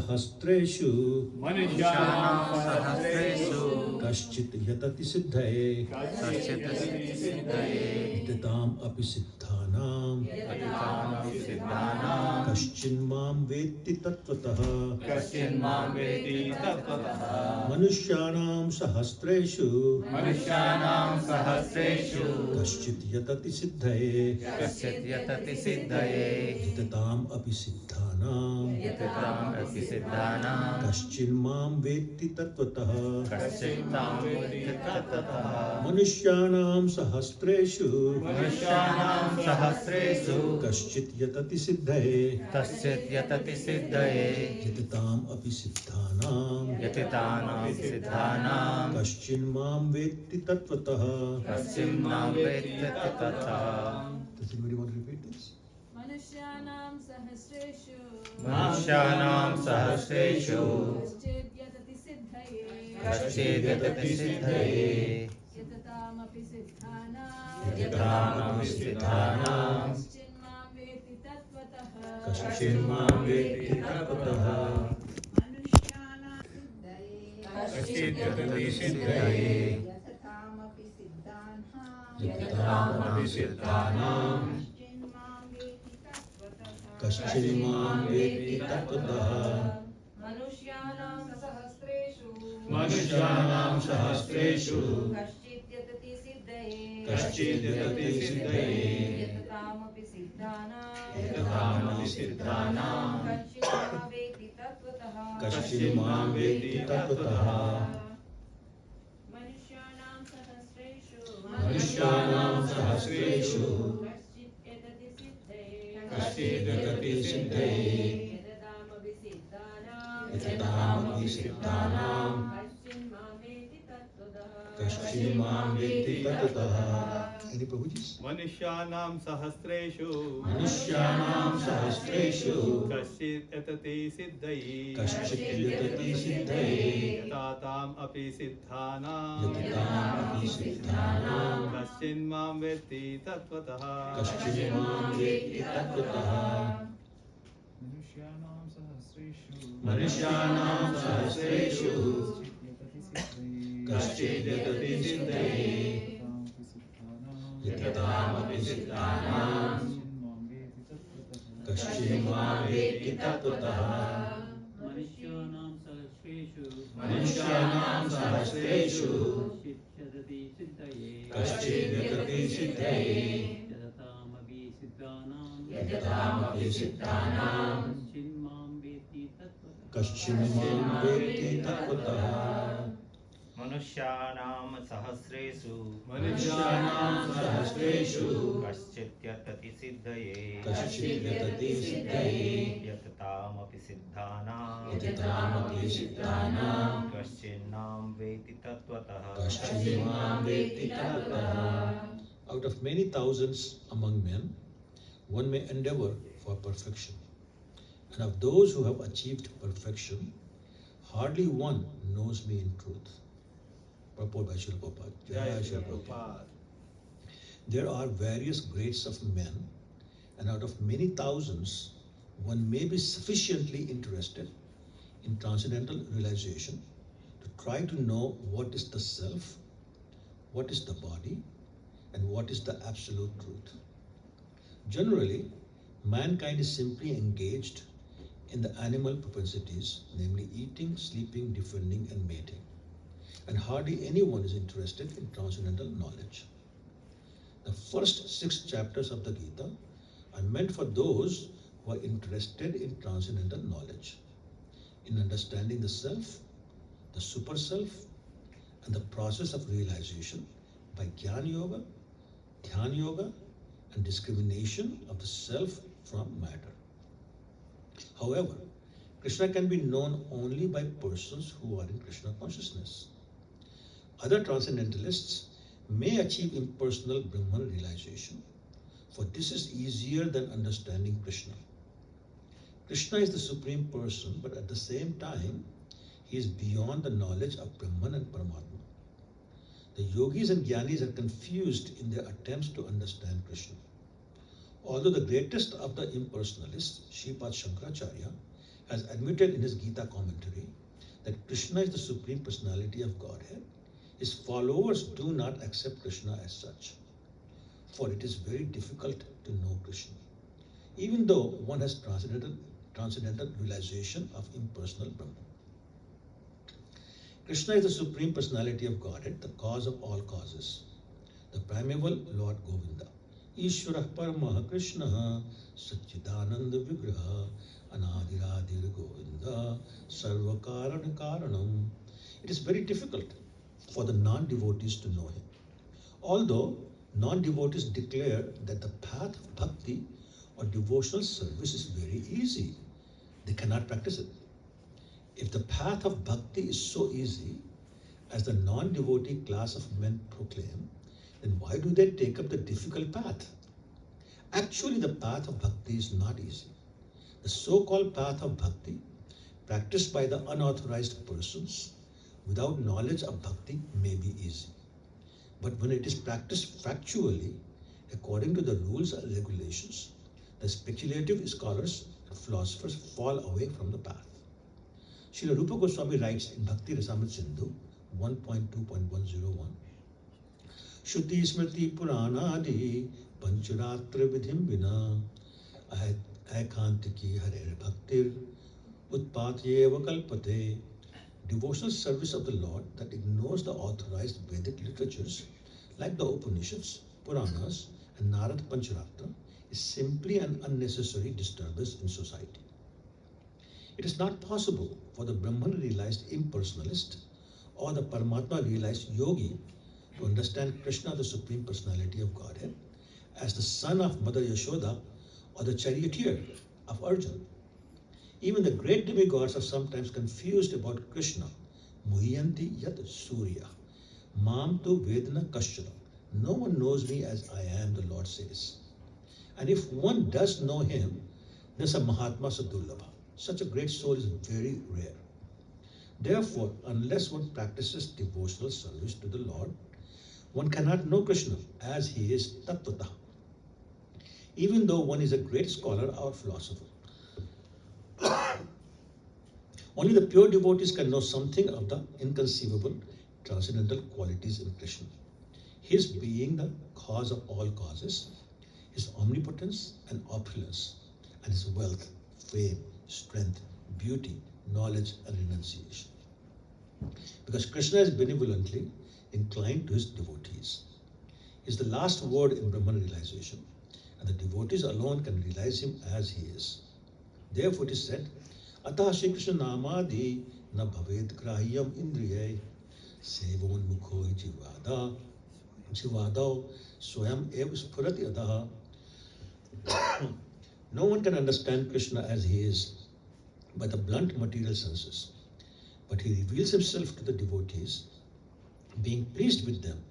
सहस्रेषु कश्चित् यतति सिद्धये इतताम् अपि सिद्धानां कश्चिन्मां वेत्ति तत्त्वतः मनुष्याणां सहस्रेषु कश्चित् यतति सिद्धये इतताम् अपि सिद्धानां कश्चिन्मां वेत्ति तत्त्वतः मनुष्याणां सहस्रेषु कश्चित् यतति सिद्धये यतताम् अपि सिद्धानां कश्चिन्मां वेत्ति तत्त्वतः Does anybody want to repeat this? Manusyanam sahasreshu kashchid yatati siddhaye yatatam api siddhanam kashchinmam veti tattvatah manusyanam kashchid yatati siddhaye yatatam api siddhanam कश्चिन्मां वेत्ति तत्त्वतः मनुष्याणां सहस्रेषु कश्चित् यतति सिद्धये यततामपि सिद्धानां कश्चिन्मां वेत्ति तत्त्वतः मनुष्याणां सहस्रेषु कश्चित् यतति सिद्धये यततामपि सिद्धानां कश्चिन्मां वेत्ति तत्त्वतः Any Prabhuji? Manusyanam sahasreshu Kashchit yatati siddhaye Yatatam api siddhanam Kashchinmam vetti tattvataha Manusyanam सहस्रेषु कश्चित् यतति सिद्धये यततामपि सिद्धानां कश्चिन्मां वेत्ति तत्त्वतः मनुष्याणां सहस्रेषु कश्चित् यतति सिद्धये यततामपि सिद्धानां कश्चिन्मां वेत्ति तत्त्वतः मनुष्याणां सहस्रेषु कश्चित् यतति सिद्धये यततामपि सिद्धानां कश्चिन्नां वेत्ति तत्त्वतः Out of many thousands among men, one may endeavor for perfection. And of those who have achieved perfection, hardly one knows me in truth. Purport by Srila Prabhupada. There are various grades of men, and out of many thousands, one may be sufficiently interested in transcendental realization to try to know what is the self, what is the body, and what is the absolute truth. Generally, mankind is simply engaged in the animal propensities, namely eating, sleeping, defending, and mating. And hardly anyone is interested in transcendental knowledge. The first 6 chapters of the Gita are meant for those who are interested in transcendental knowledge, in understanding the self, the super self, and the process of realization by Jnana Yoga, Dhyana Yoga, and discrimination of the self from matter. However, Krishna can be known only by persons who are in Krishna consciousness. Other transcendentalists may achieve impersonal Brahman realization, for this is easier than understanding Krishna. Krishna is the Supreme Person, but at the same time, he is beyond the knowledge of Brahman and Paramatma. The yogis and jnanis are confused in their attempts to understand Krishna. Although the greatest of the impersonalists, Sripad Shankaracharya, has admitted in his Gita commentary that Krishna is the Supreme Personality of Godhead, his followers do not accept Krishna as such, for it is very difficult to know Krishna, even though one has transcendental realization of impersonal Brahman. Krishna is the Supreme Personality of Godhead, the cause of all causes, the primeval Lord Govinda. Ishwarah Paramaha Krishna Satchidananda Vigraha Anadiradir Govinda Sarva Karana Karanam. It is very difficult for the non-devotees to know him. Although non-devotees declare that the path of bhakti or devotional service is very easy, they cannot practice it. If the path of bhakti is so easy as the non-devotee class of men proclaim, then why do they take up the difficult path? Actually, the path of bhakti is not easy. The so-called path of bhakti, practiced by the unauthorized persons without knowledge of bhakti, may be easy. But when it is practiced factually, according to the rules and regulations, the speculative scholars and philosophers fall away from the path. Srila Rupa Goswami writes in Bhakti Rasamrita Sindhu 1.2.101, Shruti Smriti Puranadi Pancharatra Vidhim Vina Aikantiki Harer Bhaktir Utpatyeva Kalpate. Devotional service of the Lord that ignores the authorized Vedic literatures like the Upanishads, Puranas, and Narad Pancharatra is simply an unnecessary disturbance in society. It is not possible for the Brahman realized impersonalist or the Paramatma realized yogi to understand Krishna, the Supreme Personality of Godhead, as the son of Mother Yashoda or the charioteer of Arjuna. Even the great demigods are sometimes confused about Krishna. Muhyanti yat surya, mam tu vedana kashana. No one knows me as I am, the Lord says. And if one does know him, then a Mahatma Sadulabha. Such a great soul is very rare. Therefore, unless one practices devotional service to the Lord, one cannot know Krishna as he is tattvata, even though one is a great scholar or philosopher. Only the pure devotees can know something of the inconceivable transcendental qualities in Krishna. His being the cause of all causes, his omnipotence and opulence, and his wealth, fame, strength, beauty, knowledge, and renunciation. Because Krishna is benevolently inclined to his devotees. He is the last word in Brahman realization, and the devotees alone can realize him as he is. Therefore it is said, Atah Shri Krishna Namadi na bhaved grahyam indriyai sevon mukho jivada swayam ev spurati adaha. No one can understand Krishna as he is by the blunt material senses, but he reveals himself to the devotees, being pleased with them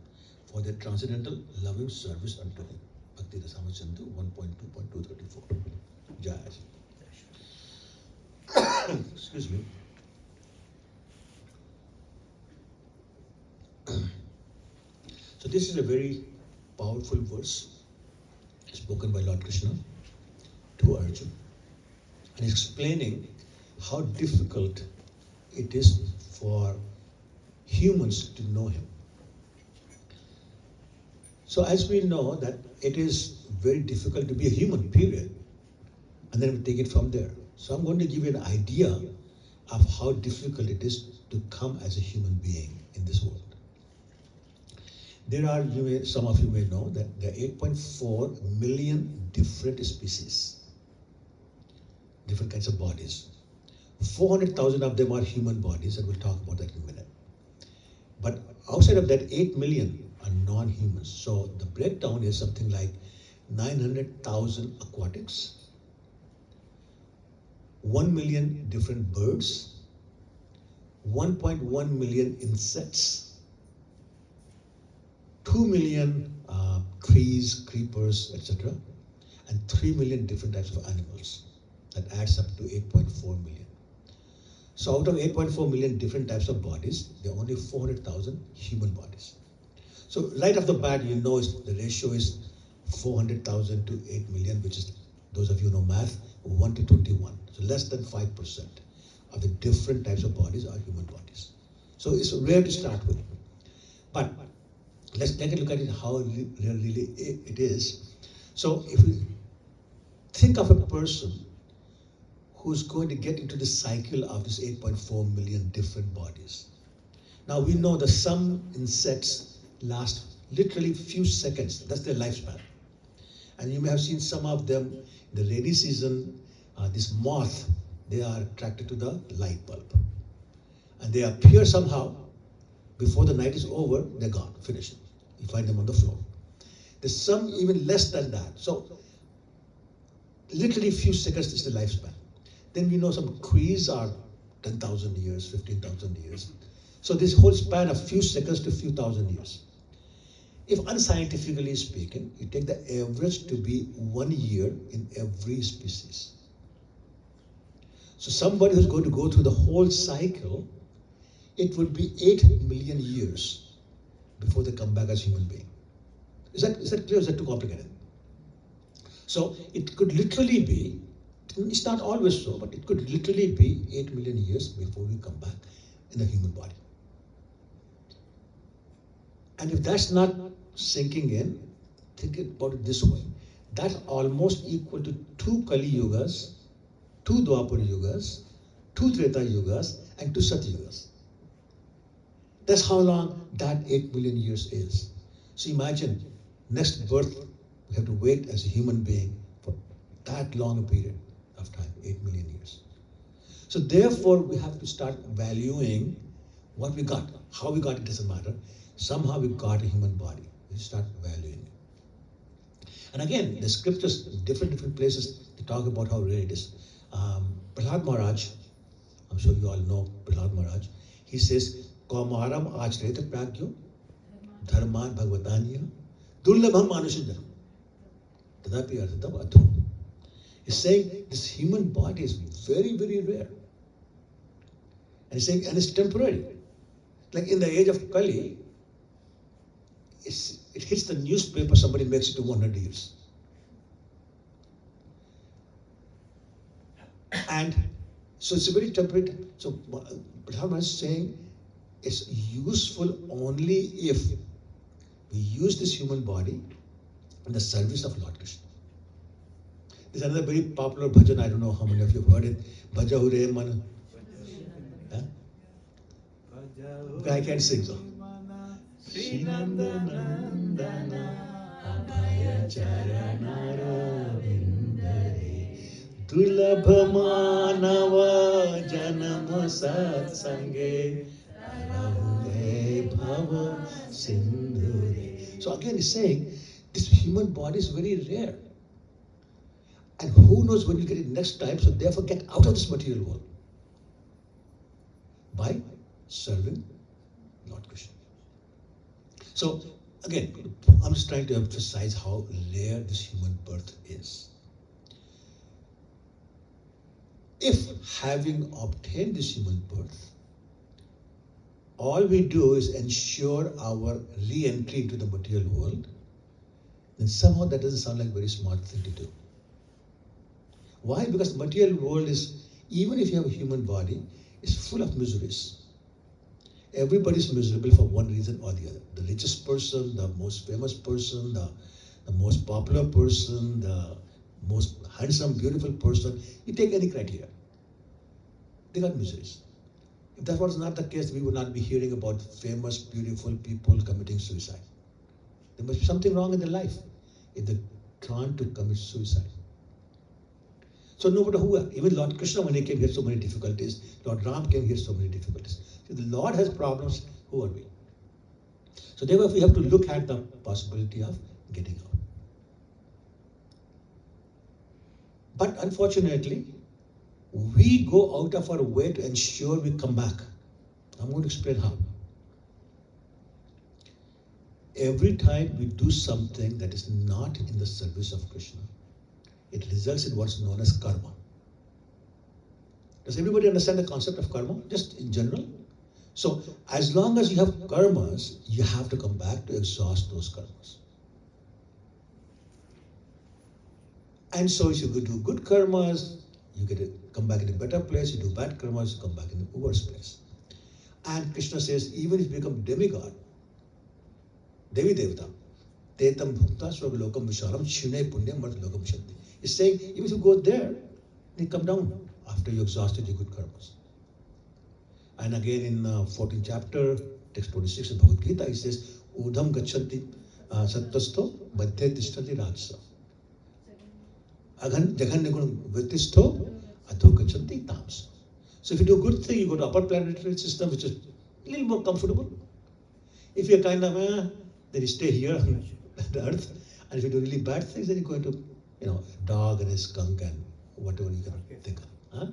for their transcendental loving service unto him. Bhakti Rasamrita Sindhu 1.2.234. Jai. Excuse me. So this is a very powerful verse spoken by Lord Krishna to Arjuna, and he's explaining how difficult it is for humans to know him. So as we know that it is very difficult to be a human, period, and then we take it from there. So I'm going to give you an idea of how difficult it is to come as a human being in this world. There are, some of you may know that there are 8.4 million different species, different kinds of bodies. 400,000 of them are human bodies, and we'll talk about that in a minute. But outside of that, 8 million are non-humans. So the breakdown is something like 900,000 aquatics, 1 million different birds, 1.1 million insects, 2 million trees, creepers, etc., and 3 million different types of animals. That adds up to 8.4 million. So out of 8.4 million different types of bodies, there are only 400,000 human bodies. So right off the bat, the ratio is 400,000 to 8 million, which is, those of you who know math, 1 to 21. So less than 5% of the different types of bodies are human bodies. So it's rare to start with. But let's take a look at it, how really it is. So if we think of a person who's going to get into the cycle of this 8.4 million different bodies. Now we know that some insects last literally few seconds. That's their lifespan. And you may have seen some of them in the rainy season, this moth, they are attracted to the light bulb. And they appear somehow, before the night is over, they're gone, finished. You find them on the floor. There's some even less than that. So literally few seconds is the lifespan. Then we know some trees are 10,000 years, 15,000 years. So this whole span of few seconds to few thousand years. If unscientifically speaking, you take the average to be 1 year in every species. So somebody who's going to go through the whole cycle, it would be 8 million years before they come back as human being. Is that clear? Is that too complicated? So it could literally be, it's not always so, but it could literally be 8 million years before we come back in the human body. And if that's not sinking in, think about it this way. That's almost equal to 2 Kali Yugas, 2 Dwapara Yugas, 2 Treta Yugas, and 2 Satya Yugas. That's how long that 8 million years is. So imagine, next birth, we have to wait as a human being for that long a period of time, 8 million years. So therefore, we have to start valuing what we got. How we got it doesn't matter. Somehow we got a human body. We start valuing it. And again, the scriptures, different places, they talk about how rare it is. Prahlad Maharaj, I'm sure you all know Prahlad Maharaj, he says, Kaumaram achreta pragyo, dharman bhagavatanya, durlabham manushajanam, tadapi arthatam adho. He's saying this human body is very, very rare. And he's saying, and it's temporary. Like in the age of Kali, it hits the newspaper, somebody makes it to 100 years. And so it's a very temporary. So Prahlad is saying it's useful only if we use this human body in the service of Lord Krishna. There's another very popular bhajan, I don't know how many of you have heard it. Bhajahure man. I can't sing so. Srinandanandana Abhaya Charanara Vindare Dulabhamanava Janama Satsange Rahule Bhava Sindhure. So again he's saying this human body is very rare. And who knows when you get it next time, so therefore get out of this material world by serving Lord Krishna. So again, I'm just trying to emphasize how rare this human birth is. If having obtained this human birth, all we do is ensure our re-entry into the material world, then somehow that doesn't sound like a very smart thing to do. Why? Because the material world is, even if you have a human body, is full of miseries. Everybody's miserable for one reason or the other. The richest person, the most famous person, the most popular person, the most handsome, beautiful person, you take any criteria. They got miseries. If that was not the case, we would not be hearing about famous, beautiful people committing suicide. There must be something wrong in their life if they're trying to commit suicide. So no matter who, even Lord Krishna, when he came, he had so many difficulties. Lord Ram came, he had so many difficulties. If the Lord has problems, who are we? So therefore, we have to look at the possibility of getting out. But unfortunately, we go out of our way to ensure we come back. I'm going to explain how. Every time we do something that is not in the service of Krishna, it results in what's known as karma. Does everybody understand the concept of karma, just in general? So, as long as you have karmas, you have to come back to exhaust those karmas. And so if you do good karmas, you get to come back in a better place. You do bad karmas, you come back in a worse place. And Krishna says, even if you become demigod, Devi Devata, Tetam Bhukta Swagalokam Visharam Shune Punyam Mart Lokam Shanti. He's saying, even if you go there, you come down after you exhausted your good karmas. And again in 14th chapter, text 26 of Bhagavad Gita, he says, Udham Gachanti Sattasto Madhya Tishtati Rajasa. Aghan Jagannagun Vritistho Adho Gachanti Tamsa. So if you do a good thing, you go to upper planetary system, which is a little more comfortable. If you're kind of, then you stay here on the earth. And if you do really bad things, then you go into, a dog and a skunk and whatever you can think of. Huh?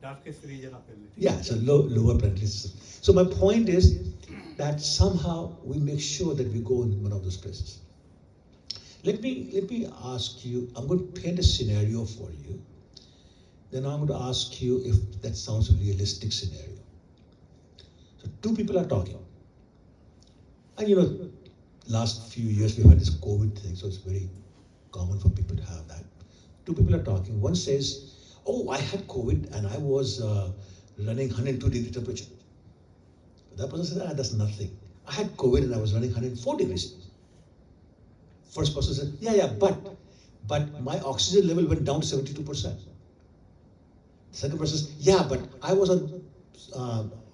Darkest region of everything. Yeah, it's a lower planetary system. So my point is that somehow we make sure that we go in one of those places. Let me ask you, I'm going to paint a scenario for you. Then I'm going to ask you if that sounds a realistic scenario. So two people are talking. And last few years we've had this COVID thing, so it's very common for people to have that. Two people are talking. One says, oh, I had COVID and I was running 102-degree temperature. That person says, that's nothing. I had COVID and I was running 104 degrees. First person said, yeah, but my oxygen level went down to 72%. Second person says, yeah, but I was on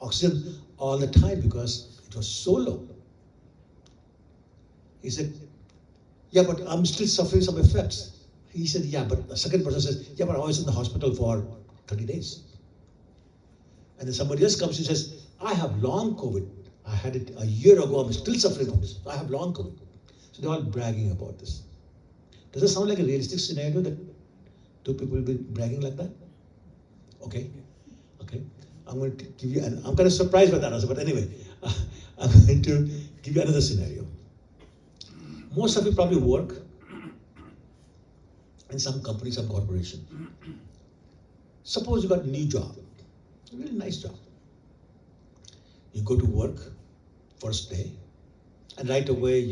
oxygen all the time because it was so low. He said, yeah, but I'm still suffering some effects. He said, yeah, but the second person says, yeah, but I was in the hospital for 30 days. And then somebody else comes and says, I have long COVID. I had it a year ago. I'm still suffering from this. I have long COVID. So they're all bragging about this. Does it sound like a realistic scenario that two people will be bragging like that? Okay. I'm going to give you, I'm kind of surprised by that answer, but anyway, I'm going to give you another scenario. Most of you probably work in some company, some corporation. Suppose you got a new job, a really nice job. You go to work, first day, and right away,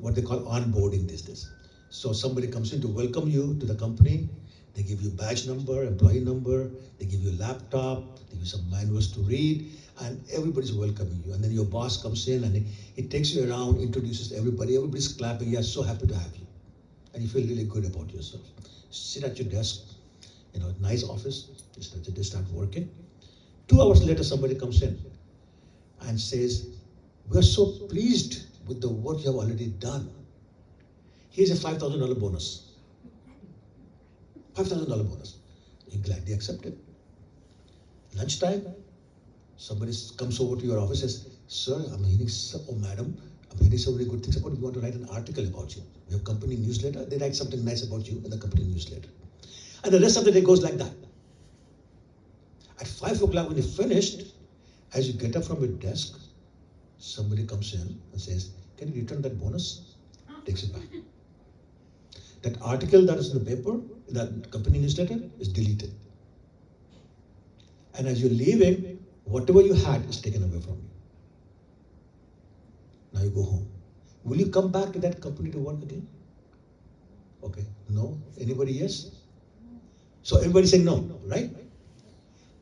what they call onboarding these days. So somebody comes in to welcome you to the company. They give you badge number, employee number, they give you a laptop, they give you some manuals to read, and everybody's welcoming you. And then your boss comes in and he takes you around, introduces everybody, everybody's clapping, yeah, so happy to have you. And you feel really good about yourself. Sit at your desk, nice office, they start working. 2 hours later, somebody comes in and says, we're so pleased with the work you have already done. Here's a $5,000 bonus. $5,000 bonus. You gladly accept it. Lunchtime, somebody comes over to your office and says, sir, madam, I'm hearing so many good things about you. We want to write an article about you. We have company newsletter. They write something nice about you in the company newsletter. And the rest of the day goes like that. At 5 o'clock when you finished, as you get up from your desk, somebody comes in and says, can you return that bonus? Takes it back. That article that is in the paper, that company newsletter, is deleted. And as you're leaving, whatever you had is taken away from you. Now you go home. Will you come back to that company to work again? Okay, no? Anybody yes? So everybody's saying no, right?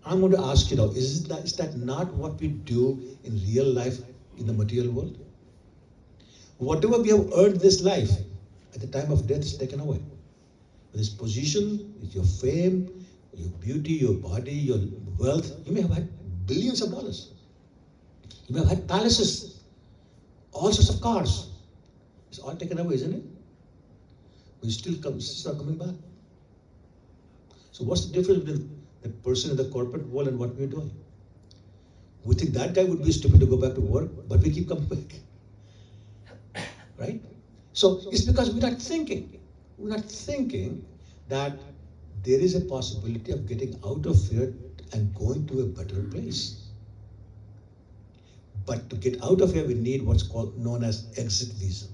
I'm going to ask you now, is that not what we do in real life in the material world? Whatever we have earned this life, at the time of death is taken away. This position, your fame, your beauty, your body, your wealth, you may have had billions of dollars. You may have had palaces, all sorts of cars. It's all taken away, isn't it? But you still start coming back. So what's the difference between the person in the corporate world and what we're doing? We think that guy would be stupid to go back to work, but we keep coming back. Right? So it's because we're not thinking. We're not thinking that there is a possibility of getting out of here and going to a better place. But to get out of here, we need what's known as exit visa.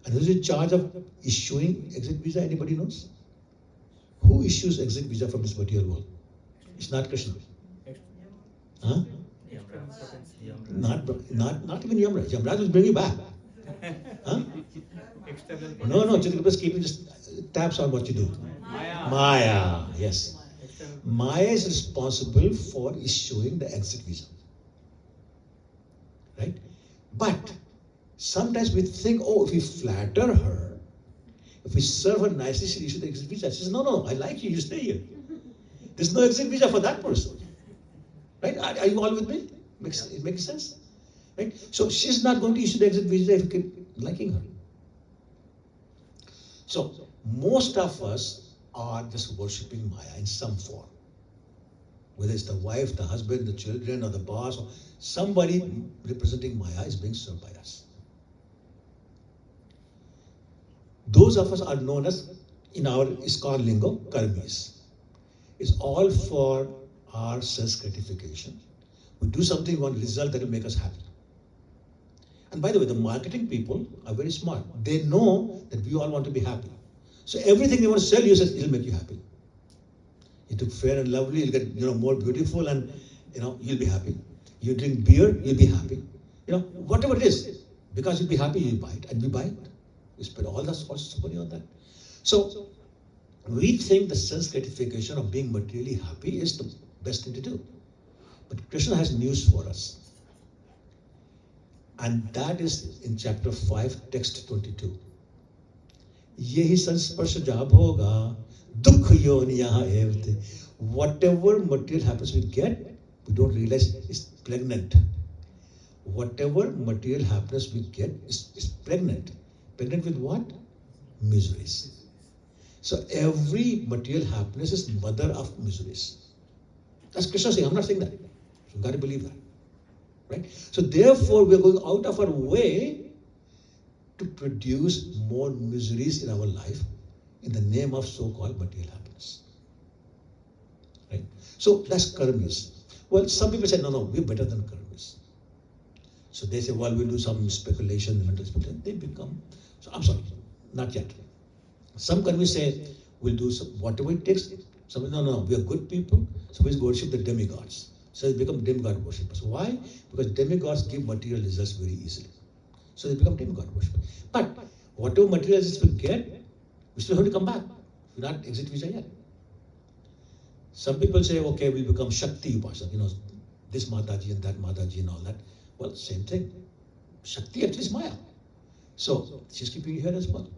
And who's in charge of issuing exit visa? Anybody knows? Who issues exit visa from this material world? It's not Krishna. Huh? Not even Yamraj. Yamraj will bring you back. Huh? External No, Chaitanya Prabhu is keeping just tabs on what you do. Maya, yes. External. Maya is responsible for issuing the exit visa. Right? But sometimes we think, oh, if we flatter her, if we serve her nicely, she'll issue the exit visa. She says, no, I like you, you stay here. There's no exit visa for that person. Right? Are you all with me? It makes sense? Right? So she's not going to issue the exit visa if you keep liking her. So most of us are just worshipping Maya in some form. Whether it's the wife, the husband, the children, or the boss, or somebody representing Maya is being served by us. Those of us are known as, in our ISKCON lingo, karmis. It's all for our self-gratification. We do something, we want a result that will make us happy. And by the way, the marketing people are very smart. They know that we all want to be happy. So everything they want to sell you says it'll make you happy. You took Fair and Lovely, you'll get more beautiful, and you'll be happy. You drink beer, you'll be happy. Whatever it is, because you'll be happy, you buy it, and we buy it. We spend all sorts of money on that. So we think the sense gratification of being materially happy is the best thing to do. But Krishna has news for us. And that is in chapter 5, text 22. Yehi sansparsh jab hoga, dukh yon yaha evte. Whatever material happens we get, we don't realize is pregnant. Whatever material happiness we get is pregnant. Pregnant with what? Miseries. So every material happiness is mother of miseries. That's Krishna saying, I'm not saying that. So you've got to believe that. Right? So therefore we are going out of our way to produce more miseries in our life in the name of so-called material happiness. Right? So that's karmis. Well, some people say, no, we're better than karmis. So they say, well, we'll do some speculation, mental speculation. They become, so I'm sorry, not yet. Some karmis say, we'll do whatever it takes. Some say, no, we are good people, so we worship the demigods. So they become demigod worshippers. Why? Because demigods give material results very easily. So they become demigod worshippers. But whatever material results we get, we still have to come back. We're not exit visa yet. Some people say, okay, we'll become Shakti Upasak, this Mataji and that Mataji and all that. Well, same thing. Shakti actually is Maya. So she's keeping you here as well.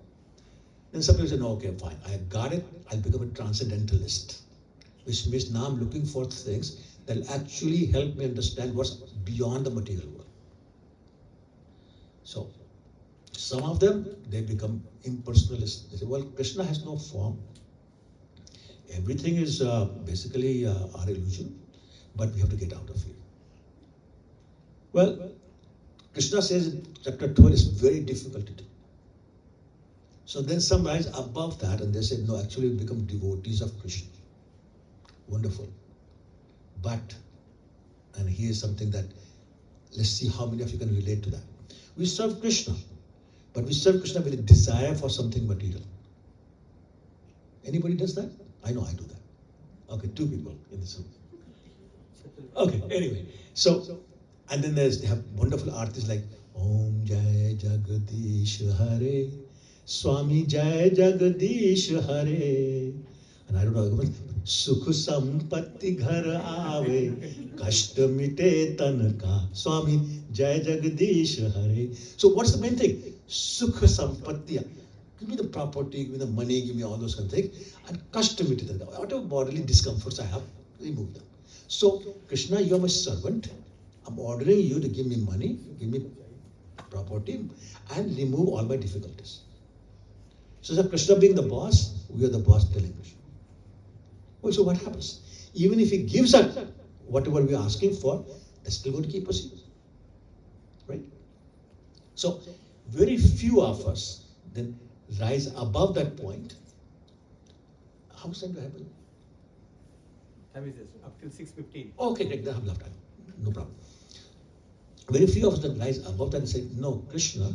Then some people say, no, okay, fine, I got it, I'll become a transcendentalist. Which means now I'm looking for things that will actually help me understand what's beyond the material world. So, some of them, they become impersonalists. They say, well, Krishna has no form. Everything is basically our illusion, but we have to get out of here. Well, Krishna says in chapter 12 is very difficult to do. So then some rise above that and they say, no, actually we become devotees of Krishna. Wonderful. But, and here's something that, let's see how many of you can relate to that. We serve Krishna, but we serve Krishna with a desire for something material. Anybody does that? I know I do that. Okay, 2 people in this room. Okay, anyway. So, and then they have wonderful artists like Om Jai Jagadish Hare, Swami Jai Jagadish Hare. And I don't know, Sukh Sampatti Ghar Aave, Kashta Mite Tanaka, Swami Jai Jagadish Hare. So what's the main thing? Sukh Sampatti. Give me the property, give me the money, give me all those kind of things. And Kashta Mite Tanaka. Whatever bodily discomforts I have, remove them. So, Krishna, you are my servant. I'm ordering you to give me money, give me property, and remove all my difficulties. So, Krishna being the boss, we are the boss telling Krishna. Well, so what happens? Even if he gives us whatever we are asking for, that's still going to keep us here. Right? So, very few of us then rise above that point. How is that going to happen? Time is this, up till 6:15. Okay, great, then I have enough time. No problem. Very few of us that rise above that and say, no, Krishna,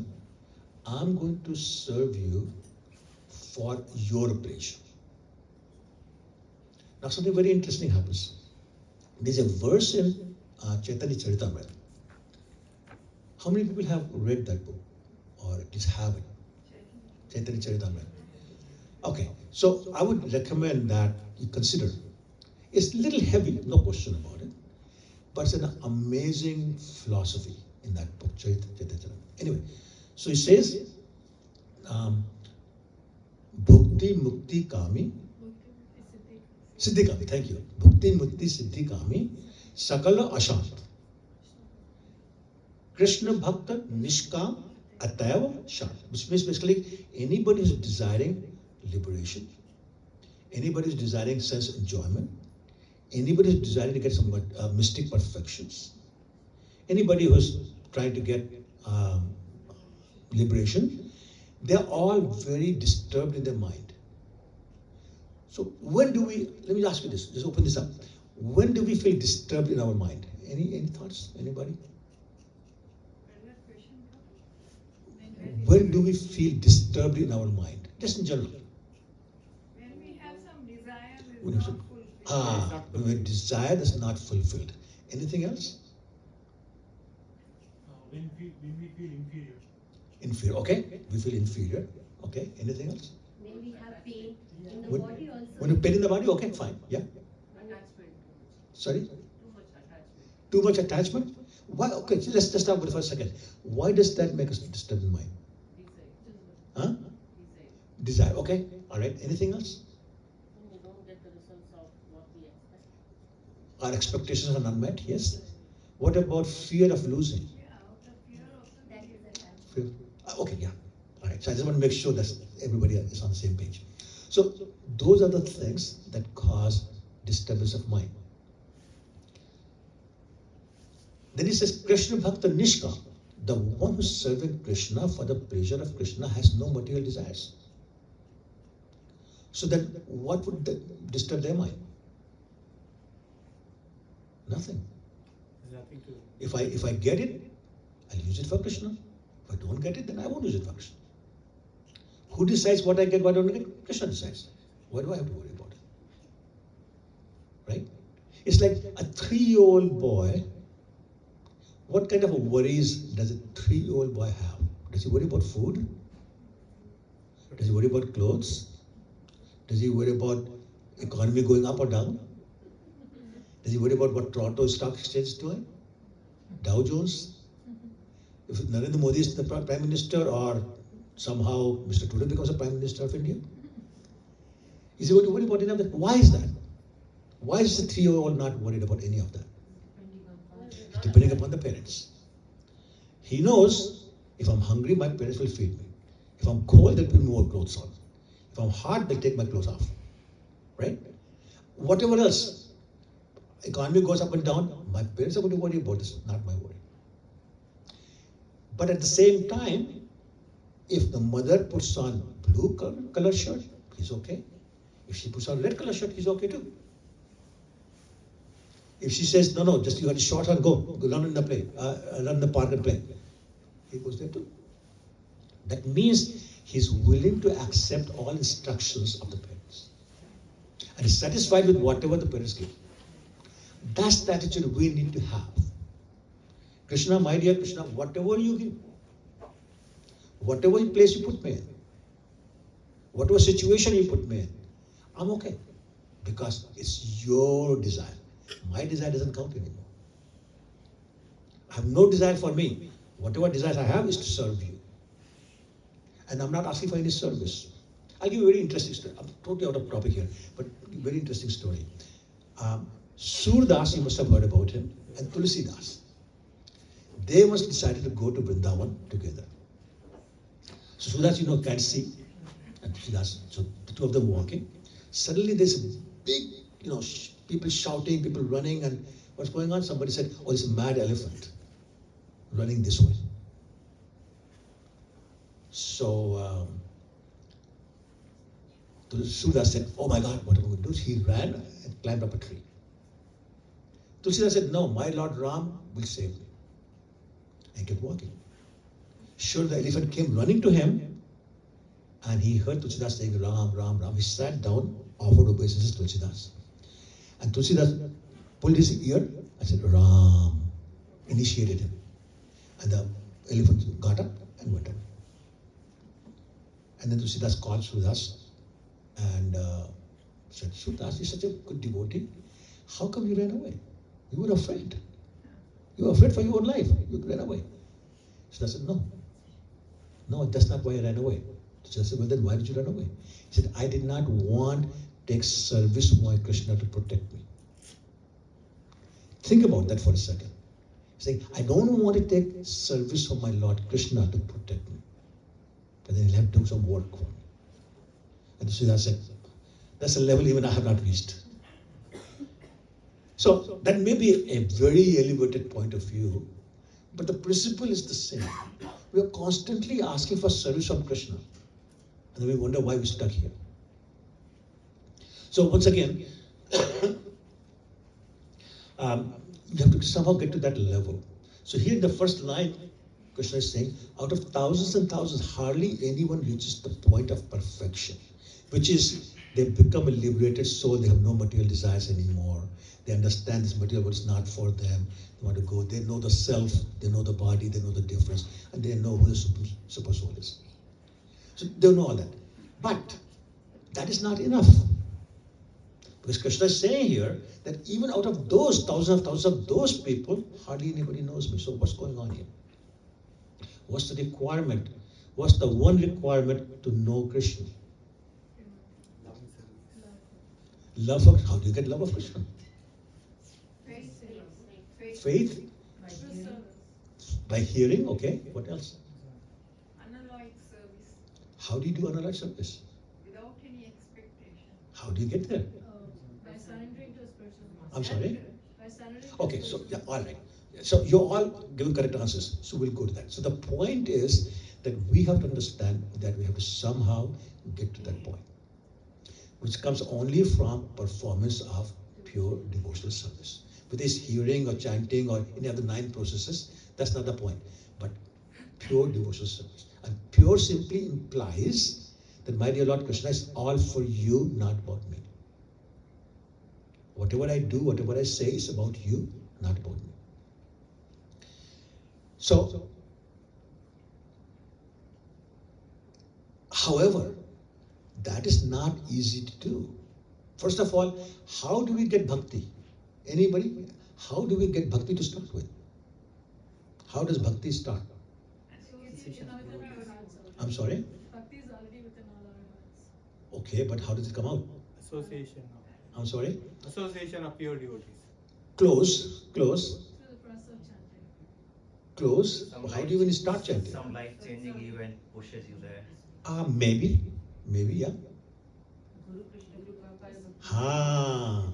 I'm going to serve you for your pleasure. Now something very interesting happens. There's a verse in Chaitanya Charitamrita. How many people have read that book? Or at least have it? Chaitanya Charitamrita. Okay, so I would recommend that you consider. It's a little heavy, no question about it, but it's an amazing philosophy in that book, Chaitanya Charitamrita. Anyway, so he says, Bhukti Mukti Kami, Siddhi Kami, thank you. Bhukti Mukti Siddhi Kami, Sakala Ashant. Krishna Bhakta Nishkam Atayava Shant. Which means basically anybody who's desiring liberation, anybody who's desiring sense enjoyment, anybody who's desiring to get some mystic perfections, anybody who's trying to get liberation, they're all very disturbed in their mind. So when do we, let me ask you this, just open this up. When do we feel disturbed in our mind? Any thoughts, anybody? When do we feel disturbed in our mind? Just in general. When we have some desire that When is you not say, fulfilled. when a desire is not fulfilled. Anything else? When we feel inferior. Inferior, okay. We feel inferior. Okay. Anything else? When we have pain in the When- body also. When you pain in the body, okay, fine. Yeah. Attachment. Sorry? Too much attachment. Too much attachment? Why? Okay, so let's just start with it for a second. Why does that make us disturbed in mind? Huh? Desire. Okay. All right. Anything else? When we don't get the results of what we expect. Our expectations are unmet. Yes. What about fear of losing? Yeah, out of fear also. That is attachment. Fear. Okay. Yeah. All right. So I just want to make sure that everybody is on the same page. So those are the things that cause disturbance of mind. Then he says, Krishna Bhakta Nishka, the one who's serving Krishna for the pleasure of Krishna has no material desires. So then what would disturb their mind? Nothing. There's nothing to. If I get it, I'll use it for Krishna. If I don't get it, then I won't use it for Krishna. Who decides what I get, what I don't get? Krishna decides. Why do I have to worry about it? Right? It's like a 3-year-old boy. What kind of worries does a 3-year-old boy have? Does he worry about food? Does he worry about clothes? Does he worry about economy going up or down? Does he worry about what Toronto Stock Exchange is doing? Dow Jones? If Narendra Modi is the Prime Minister or somehow Mr. Trudeau becomes the Prime Minister of India? Is he going to worry about any of that? Why is that? Why is the 3-year-old not worried about any of that? Depending upon the parents. He knows if I'm hungry, my parents will feed me. If I'm cold, they'll put more clothes on. If I'm hot, they'll take my clothes off. Right? Whatever else, economy goes up and down, my parents are going to worry about this, not my worry. But at the same time, if the mother puts on blue color shirt, he's okay. If she puts on red color shirt, he's okay too. If she says, no, just you got to short and go run in the park and play, he goes there too. That means he's willing to accept all instructions of the parents and is satisfied with whatever the parents give. That's the attitude we need to have. Krishna, my dear Krishna, whatever you give, whatever place you put me in, whatever situation you put me in, I'm okay because it's your desire. My desire doesn't count anymore. I have no desire for me. Whatever desires I have is to serve you. And I'm not asking for any service. I'll give you a very interesting story. I'm totally out of topic here, but very interesting story. Surdas, you must have heard about him, and Tulsidas. They once decided to go to Vrindavan together. So Surdas, can't see, and Tulsidas, so the two of them walking. Suddenly there's a big, people shouting, people running, and what's going on? Somebody said, oh, it's a mad elephant running this way. So Surdas said, oh my God, what am I going to do? He ran and climbed up a tree. Tulsidas said, no, my Lord Ram will save me. And kept walking. Sure, the elephant came running to him, and he heard Tulsidas saying, Ram, Ram, Ram. He sat down, offered obeisance to Tulsidas. And Tulsidas pulled his ear and said, Ram, initiated him. And the elephant got up and went up. And then Tulsidas called Sudas and said, Sudas, you're such a good devotee. How come you ran away? You were afraid. You were afraid for your own life. You ran away. Sudas said, no, that's not why I ran away. Sudas said, well then why did you run away? He said, I did not want to take service of my Krishna to protect me. Think about that for a second. Saying, I don't want to take service of my Lord Krishna to protect me. But then he'll have to do some work for me. And Sudas said, that's a level even I have not reached. So that may be a very elevated point of view, but the principle is the same. We are constantly asking for service from Krishna. And then we wonder why we're stuck here. So once again, you have to somehow get to that level. So here in the first line, Krishna is saying, out of thousands and thousands, hardly anyone reaches the point of perfection, which is they become a liberated soul, they have no material desires anymore. They understand this material world is not for them. They want to go, they know the self, they know the body, they know the difference, and they know who the super soul is. So they know all that. But that is not enough. Because Krishna is saying here that even out of those thousands of those people, hardly anybody knows me. So what's going on here? What's the requirement? What's the one requirement to know Krishna? Love of, how do you get love of Krishna? Faith? By hearing, okay. What else? Unalloyed service How do you do unalloyed service? without any expectation. How do you get there? By surrendering to his person. I'm sorry? By surrendering to Okay, his so person. yeah, all right. So you're all giving correct answers. So we'll go to that. So the point is that we have to understand that we have to somehow get to that point, which comes only from performance of pure devotional service. With this hearing or chanting or any other 9 processes, that's not the point. But pure devotional service. And pure simply implies that my dear Lord Krishna is all for you, not about me. Whatever I do, whatever I say is about you, not about me. So, however, that is not easy to do. First of all, how do we get bhakti? Anybody? How do we get bhakti to start with? How does bhakti start? I'm sorry? Bhakti is already within all our hearts. Okay, but how does it come out? Association. I'm sorry? Association of pure devotees. Close. Through the process of chanting. Close. How do you even start chanting? Some life-changing event pushes you there. Maybe, yeah. Guru Krishna Guru Prabhupada.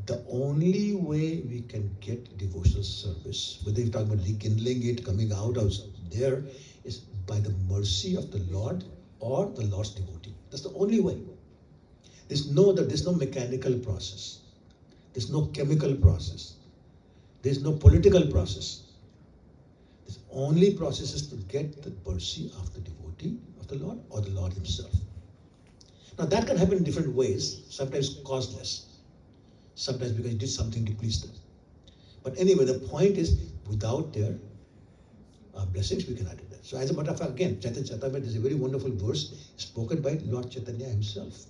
The only way we can get devotional service, whether you're talking about rekindling it, coming out of there, is by the mercy of the Lord or the Lord's devotee. That's the only way. There's no mechanical process. There's no chemical process. There's no political process. The only process is to get the mercy of the devotee of the Lord or the Lord himself. Now that can happen in different ways, sometimes causeless, sometimes because you did something to please them. But anyway, the point is, without their blessings, we cannot do that. So as a matter of fact, again, Chaitanya Charitamrita is a very wonderful verse spoken by Lord Chaitanya himself.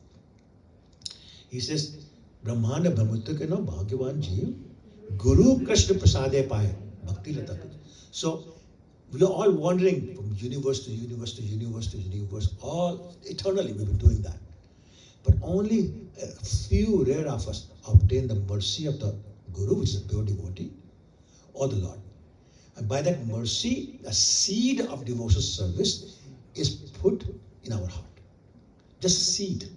He says, Brahmanda Brahmutakano Bhagavad Jeev Guru Krishna Prasade Paya Bhakti Lata. So we are all wandering from universe to universe to universe to universe, all eternally we've been doing that. But only a few rare of us obtain the mercy of the Guru, which is a pure devotee, or the Lord. And by that mercy, a seed of devotional service is put in our heart. Just a seed.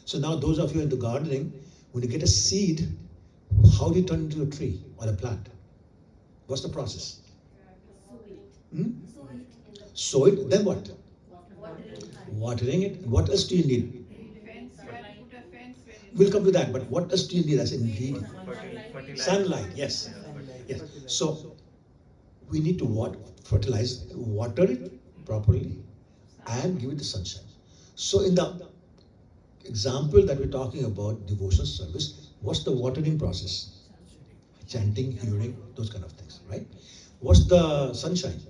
So now those of you into gardening, when you get a seed, how do you turn it into a tree or a plant? What's the process? Sow it, then what? Watering it. And what else do you need? Fence, you have to put a fence when it's. We'll come to that, but what else do you need as an ingredient? Fertilizer. Sunlight, yes. Yes. So we need to fertilize, water it properly, and give it the sunshine. So in the example that we're talking about, devotional service, what's the watering process? Chanting, hearing, those kind of things, right? What's the sunshine?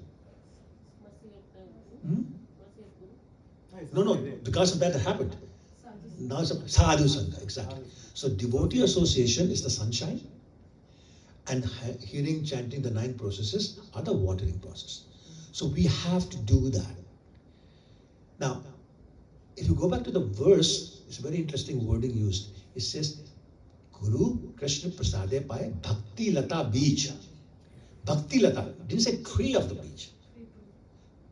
Mercy of the Hmm? Mercy of Guru. it's No, already there. because of that happened. Now it's a sadhu sangha, exactly. So devotee association is the sunshine, and hearing, chanting, the 9 processes are the watering process. So we have to do that. Now, if you go back to the verse, it's a very interesting wording used. It says, Guru Krishna Prasade Pai Bhakti Lata Beej. Bhakti Lata, didn't say tree of the beach.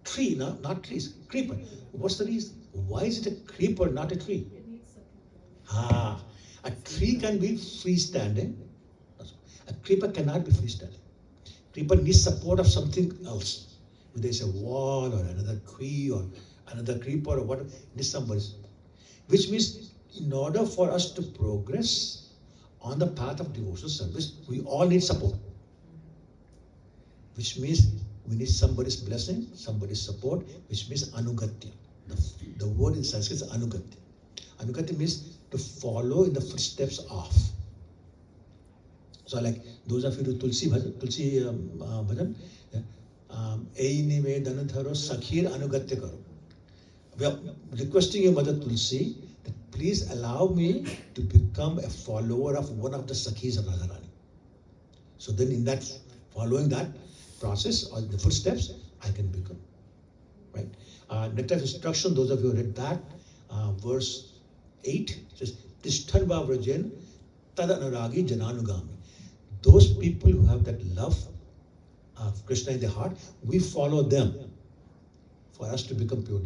Tree, not trees, creeper. What's the reason? Why is it a creeper, not a tree? A tree can be freestanding. A creeper cannot be freestanding. Creeper needs support of something else. Whether it's a wall or another tree or another creeper or whatever, it needs somebody. Which means in order for us to progress on the path of devotional service, we all need support. Which means we need somebody's blessing, somebody's support, which means anugatya. The word in Sanskrit is anugatya. Anugatya means to follow in the footsteps of. So like those of you who do Tulsi bhajan, Ei nivedana dharo sakhir anugatya karo. We are requesting you, Mother Tulsi, that please allow me to become a follower of one of the Sakhis of Radharani. So then in that, following that process or the footsteps, I can become. Right? Nectar of Instruction, those of you who read that, verse 8 says, Tishthanva Vrajen Tad Anuragi Jananugami. Those people who have that love of Krishna in their heart, we follow them for us to become pure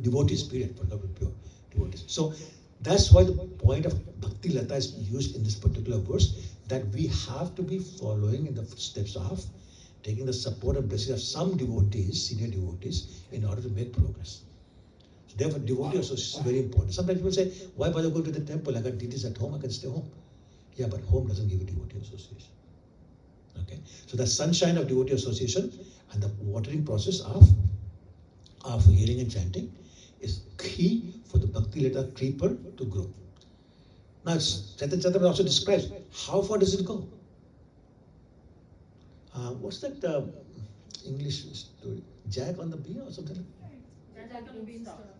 devotees, period, for pure devotees. So that's why the point of Bhakti Lata is used in this particular verse, that we have to be following in the footsteps of, taking the support and blessing of some devotees, senior devotees, in order to make progress. So therefore, devotee association is very important. Sometimes people say, why bother going to the temple? I got deities at home, I can stay home. Yeah, but home doesn't give you devotee association. Okay, so the sunshine of devotee association and the watering process of hearing and chanting is key for the Bhakti Lata creeper to grow. Now, Chaitanya also describes how far does it go. What's that English story? Jack on the bean or something?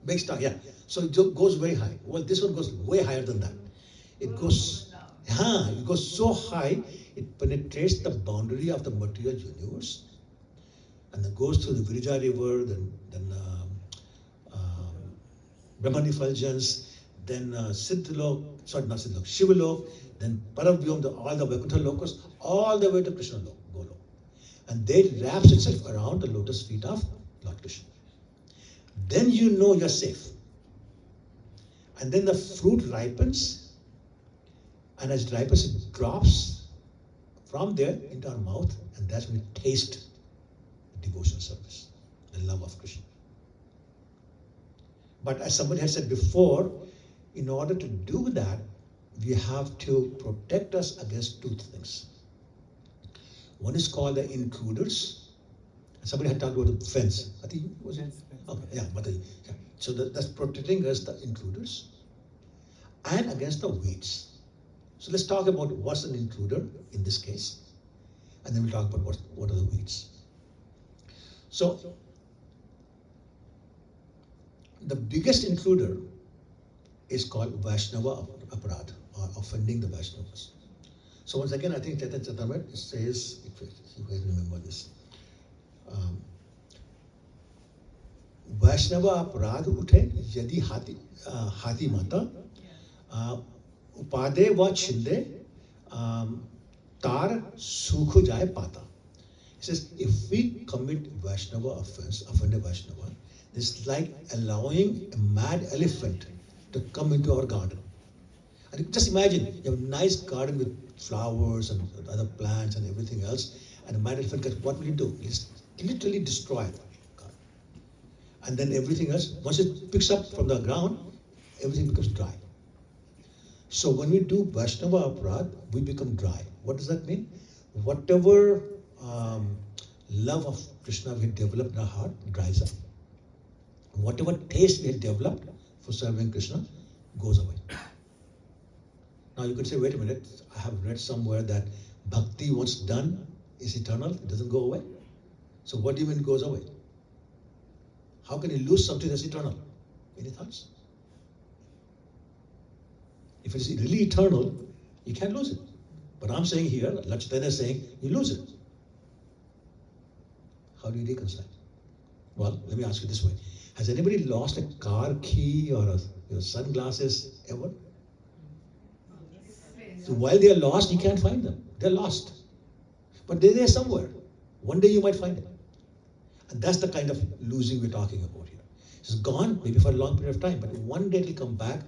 Big star, yeah. So it goes very high. Well, this one goes way higher than that. It goes so high, it penetrates the boundary of the material universe, and then goes through the Virija river, then Brahman effulgence, then Shivalok, then Paravyom, all the Vaikuntha lokas, all the way to Krishna Golok. And then it wraps itself around the lotus feet of Lord Krishna. Then you know you're safe. And then the fruit ripens, and as it ripens, it drops from there into our mouth, and that's when we taste the devotional service, the love of Krishna. But as somebody has said before, in order to do that, we have to protect us against 2 things. One is called the intruders. Somebody had talked about the fence. I think it was Fence. okay, yeah, yeah. So that's protecting us, the intruders, and against the weeds. So let's talk about what's an intruder in this case, and then we'll talk about what are the weeds. So the biggest intruder is called Vaishnava Aparad, or offending the Vaishnavas. So once again, I think Chaitanya Charitamrita says, if you guys remember this, Vaishnava Aparad uthe yadi hati mata upade va chinde tar sukh jai pata. It says, if we commit Vaishnava offense, offend a Vaishnava, it's like allowing a mad elephant to come into our garden. And just imagine, you have a nice garden with flowers and other plants and everything else, and a mad elephant comes, what will it do? It's literally destroy the garden. And then everything else, once it picks up from the ground, everything becomes dry. So when we do Vaishnava Aparad, we become dry. What does that mean? Whatever love of Krishna we have developed in our heart dries up. Whatever taste we have developed for serving Krishna goes away. Now you could say, wait a minute, I have read somewhere that bhakti once done is eternal, it doesn't go away. So what do you mean it goes away? How can you lose something that's eternal? Any thoughts? If it's really eternal, you can't lose it. But I'm saying here, Lakshmana is saying, you lose it. How do you reconcile? Well, let me ask you this way. Has anybody lost a car key or your sunglasses ever? So while they are lost, you can't find them. They're lost. But they're there somewhere. One day you might find them. And that's the kind of losing we're talking about here. It's gone, maybe for a long period of time, but one day it'll come back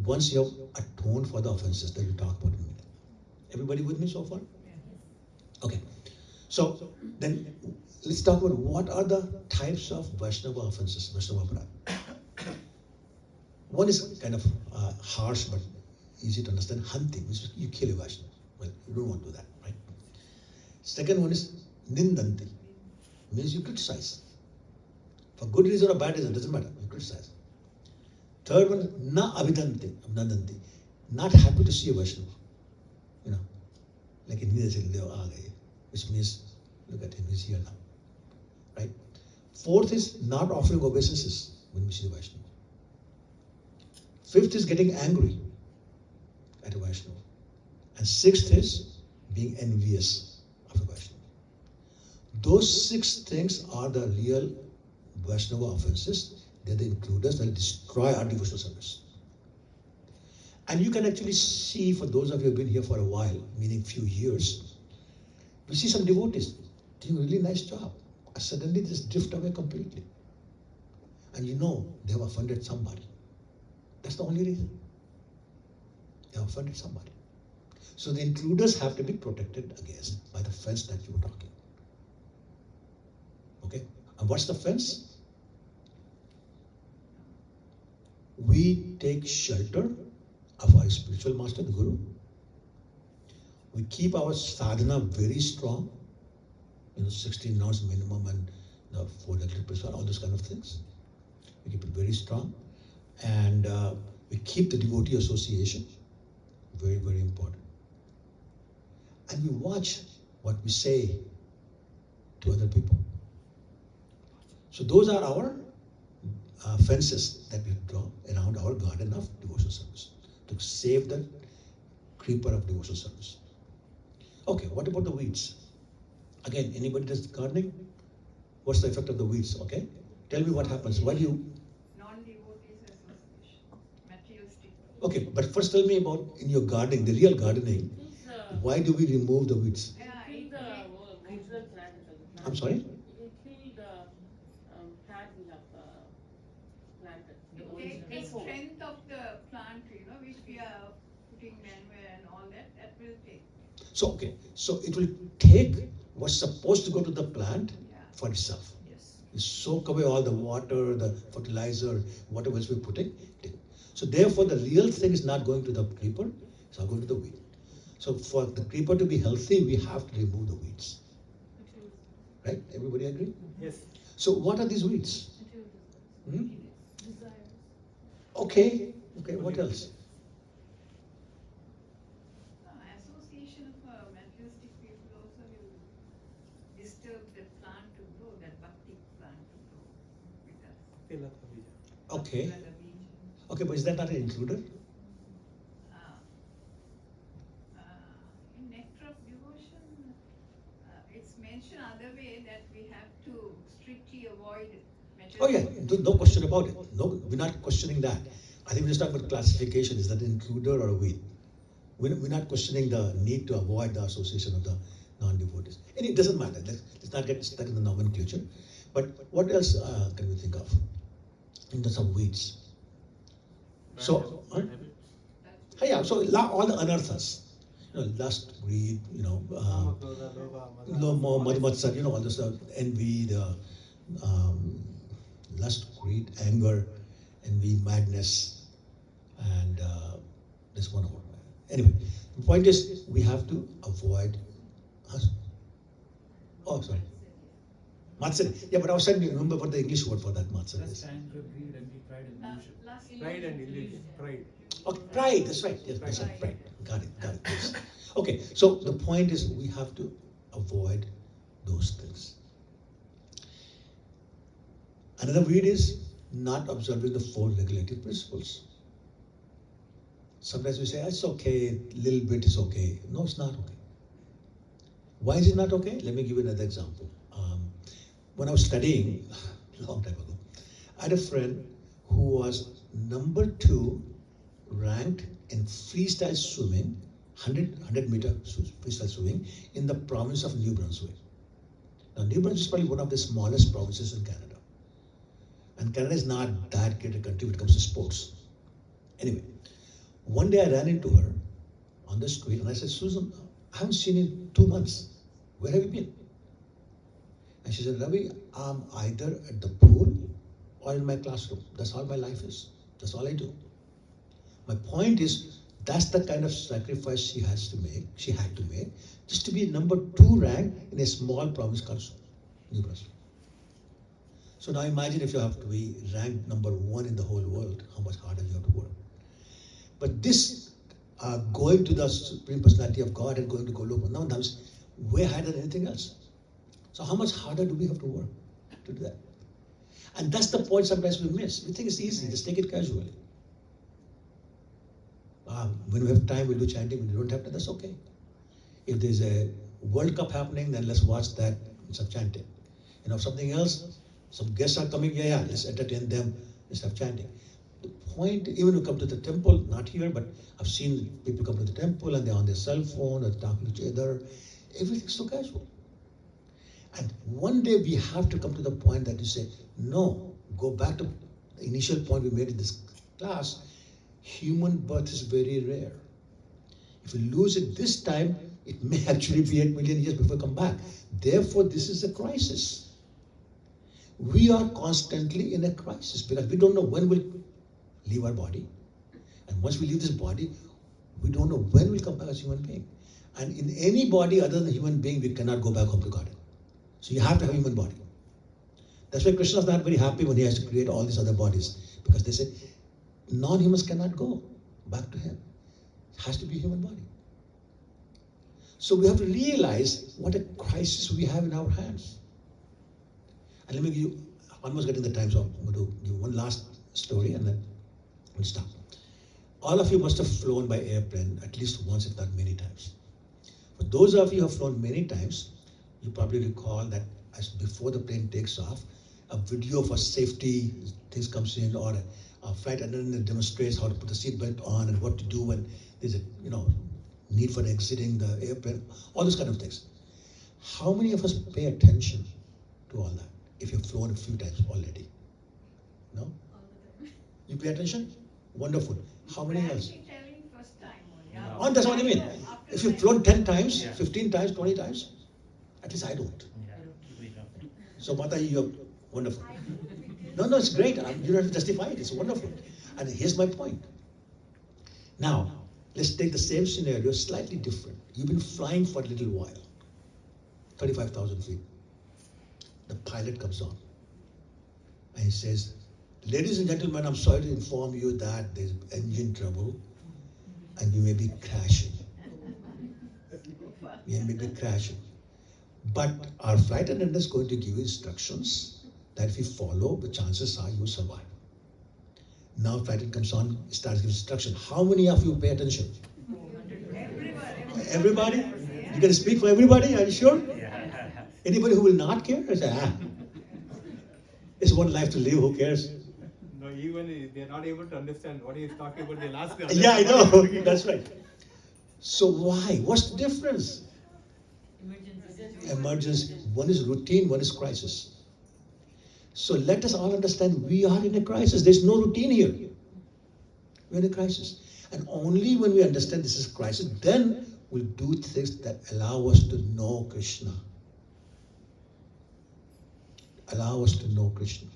once you have atoned for the offenses that we talk about in a minute. Everybody with me so far? Okay. So then let's talk about what are the types of Vaishnava offenses, Vaishnava Aparadha. One is kind of harsh but easy to understand, hunting, which is you kill a Vaishnava. Well, you don't want to do that, right? Second one is nindanti, means you criticize. For good reason or bad reason, doesn't matter, you criticize. Third one, na abhidanti, not happy to see a Vaishnava. You know, like in Hindi, which means, look at him, he's here now. Right? Fourth is not offering obeisances when we see the Vaishnava. Fifth is getting angry at a Vaishnava. And sixth is being envious of a Vaishnava. Those 6 things are the real Vaishnava offenses. They're the intruders that will destroy our devotional service. And you can actually see, for those of you who have been here for a while, meaning few years, you see some devotees doing a really nice job. And suddenly they just drift away completely. And you know they have offended somebody. That's the only reason. They have offended somebody. So the intruders have to be protected against by the fence that you were talking. Okay? And what's the fence? We take shelter of our spiritual master, the Guru. We keep our sadhana very strong, 16 hours minimum and the 4 prasad, all those kind of things. We keep it very strong. And we keep the devotee association, very, very important. And we watch what we say to other people. So those are our fences that we draw around our garden of devotional service to save the creeper of devotional service. Okay, what about the weeds? Again, anybody does gardening? What's the effect of the weeds? Okay, tell me what happens. Why do you? Non-devotees association, materialistic. Okay, but first tell me about in your gardening, the real gardening. Why do we remove the weeds? Yeah, Kill the natural plant. I'm sorry? It will kill the plant we have planted. The take the original. strength of the plant, which we are putting manure and all that, that will take. So, okay, so it will take what's supposed to go to the plant for itself. Yes. You soak away all the water, the fertilizer, whatever else we're putting. So therefore, the real thing is not going to the creeper, it's not going to the weed. So for the creeper to be healthy, we have to remove the weeds. Right? Everybody agree? Yes. So what are these weeds? Okay, what else? Association of materialistic people also will disturb the plant to grow, that bhakti plant to grow. Because Okay, like a beach. okay, but is that not an intruder? In Nectar of Devotion, it's mentioned other way that we have to strictly avoid Oh yeah, materialistic. no question about it. No, we're not questioning that. I think we're just talking about classification. Is that an intruder or a weed? We're not questioning the need to avoid the association of the non-devotees. And it doesn't matter. Let's not get stuck in the nomenclature. But what else can we think of in terms of weeds? So, yeah, so all the anarthas, lust, greed, lomo, madhmatsar, all this envy, the lust, greed, anger, envy, madness, and this one more. Anyway, the point is we have to avoid. Oh, sorry. Matsari. Yeah, but I was trying to remember what the English word for that matsari is. anger, greed, envy, pride, and illusion. Pride and illusion. Pride. Okay, pride, that's right. Yes, that's right, pride. Got it, yes. Okay, so the point is we have to avoid those things. Another weed is not observing the 4 regulative principles. Sometimes we say, it's okay, little bit is okay. No, it's not okay. Why is it not okay? Let me give you another example. When I was studying, a long time ago, I had a friend who was number 2 ranked in freestyle swimming, 100 meter freestyle swimming in the province of New Brunswick. Now, New Brunswick is probably one of the smallest provinces in Canada. And Canada is not that great a country when it comes to sports. Anyway, one day I ran into her on the street and I said, Susan, I haven't seen you in 2 months. Where have you been? And she said, Ravi, I'm either at the pool or in my classroom. That's all my life is. That's all I do. My point is, that's the kind of sacrifice she had to make, just to be number 2 rank in a small province called New Brunswick. So now imagine if you have to be ranked number 1 in the whole world, how much harder you have to work. But this going to the Supreme Personality of God and going to Goloka, now that's way higher than anything else. So how much harder do we have to work to do that? And that's the point sometimes we miss. We think it's easy, just take it casually. When we have time, we'll do chanting. When we don't have time, that's okay. If there's a World Cup happening, then let's watch that instead of chanting. You know, something else, some guests are coming, yeah, let's entertain them instead of chanting. The point, even when you come to the temple, not here, but I've seen people come to the temple and they're on their cell phone or talking to each other. Everything's so casual. And one day we have to come to the point that you say, no, go back to the initial point we made in this class. Human birth is very rare. If we lose it this time, it may actually be 8 million years before we come back. Therefore, this is a crisis. We are constantly in a crisis because we don't know when we'll leave our body. And once we leave this body, we don't know when we'll come back as a human being. And in any body other than a human being, we cannot go back home to God. So you have to have a human body. That's why Krishna is not very happy when he has to create all these other bodies. Because they say, non-humans cannot go back to him. It has to be a human body. So we have to realize what a crisis we have in our hands. And let me give you, almost getting the time, so I'm going to give one last story and then we'll stop. All of you must have flown by airplane at least once, if not many times. For those of you who have flown many times, you probably recall that as before the plane takes off, a video for safety things comes in, or a flight attendant demonstrates how to put the seatbelt on and what to do when there's a need for exiting the airplane, all those kind of things. How many of us pay attention to all that if you've flown a few times already? No? All the time. You pay attention? Wonderful. How many else? Actually telling first time only. No. Oh, that's what I mean. After If you've that- flown 10 times, Yeah. 15 times, 20 times, at least I don't. Yeah, we don't. So Mata, you're wonderful. No, it's great. You don't have to justify it. It's wonderful. And here's my point. Now, let's take the same scenario, slightly different. You've been flying for a little while, 35,000 feet. The pilot comes on and he says, ladies and gentlemen, I'm sorry to inform you that there's engine trouble and we may be crashing. We may be crashing. But our flight attendant is going to give you instructions that if you follow, the chances are you will survive. Now flight attendant comes on, starts giving instruction. How many of you pay attention? Everybody? You can speak for everybody, are you sure? Yeah. Anybody who will not care? I say, it's one life to live, who cares? No, even they're not able to understand what he is talking about. They'll ask them. Yeah, I know, that's right. So why? What's the difference? Emergency. One is routine, one is crisis. So let us all understand we are in a crisis. There's no routine here. We're in a crisis. And only when we understand this is a crisis, then we'll do things that allow us to know Krishna. Allow us to know Krishna.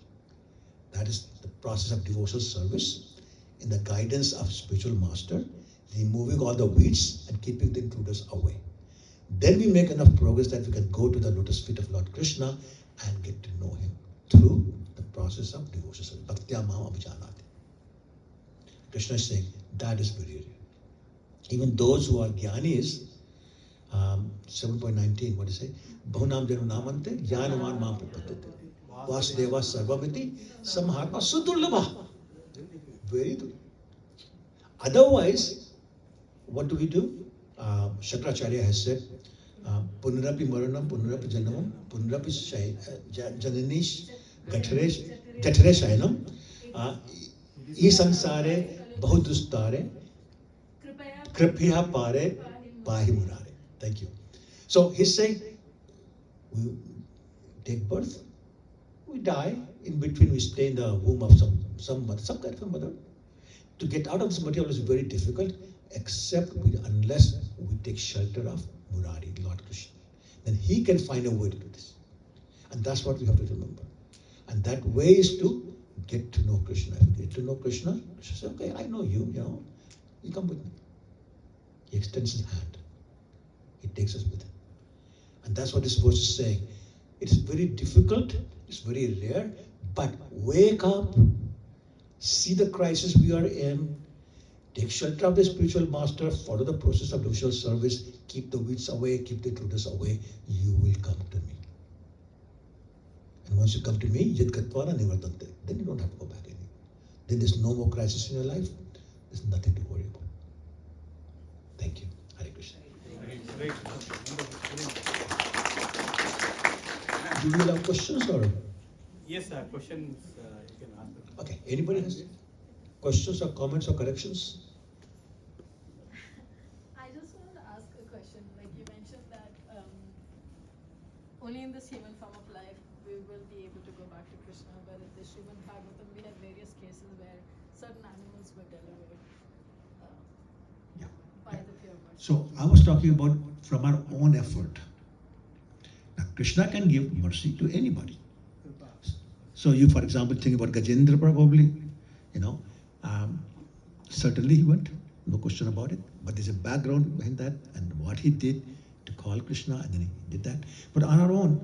That is the process of devotional service in the guidance of spiritual master, removing all the weeds and keeping the intruders away. Then we make enough progress that we can go to the lotus feet of Lord Krishna and get to know him through the process of devotional service. Bhaktya Mam Abhijanati. Krishna is saying that is very rare. Even those who are jnanis, 7.19, what do you say? Bahunam janu namante, jnanavan mam prapadyate. Vasudeva Sarvamiti Samhatma Sudurlabha. Very good. Otherwise, what do we do? Shankaracharya has said, Punarapi Maranam, Punarapi Janamam, Punarapi Jananish, Jatare Shayanam, E Sansare, Bahudustare, Kripya Pare, Pahi Murare. Thank you. So he's saying, we take birth, we die, in between we stay in the womb of some kind of a mother. To get out of this material is very difficult, unless we take shelter of Murari, Lord Krishna. Then he can find a way to do this. And that's what we have to remember. And that way is to get to know Krishna. If you get to know Krishna, Krishna says, okay, I know you, you come with me. He extends his hand. He takes us with him. And that's what this verse is saying. It's very difficult, it's very rare, but wake up, see the crisis we are in, take shelter of the spiritual master, follow the process of devotional service, keep the weeds away, keep the intruders away, you will come to me. And once you come to me, yad gatvana nivardante, then you don't have to go back anymore. Then there's no more crisis in your life, there's nothing to worry about. Thank you. Hare Krishna. Do you have questions or? Yes, sir. Questions you can ask. Okay, anybody has questions or comments or corrections? I just wanted to ask a question. Like you mentioned that only in this human form of life we will be able to go back to Krishna, but in the Srimad Bhagavatam we have various cases where certain animals were delivered by the pure mercy. So I was talking about from our own effort. Now Krishna can give mercy to anybody. So you, for example, think about Gajendra probably, certainly he went, no question about it. But there's a background behind that and what he did to call Krishna, and then he did that. But on our own,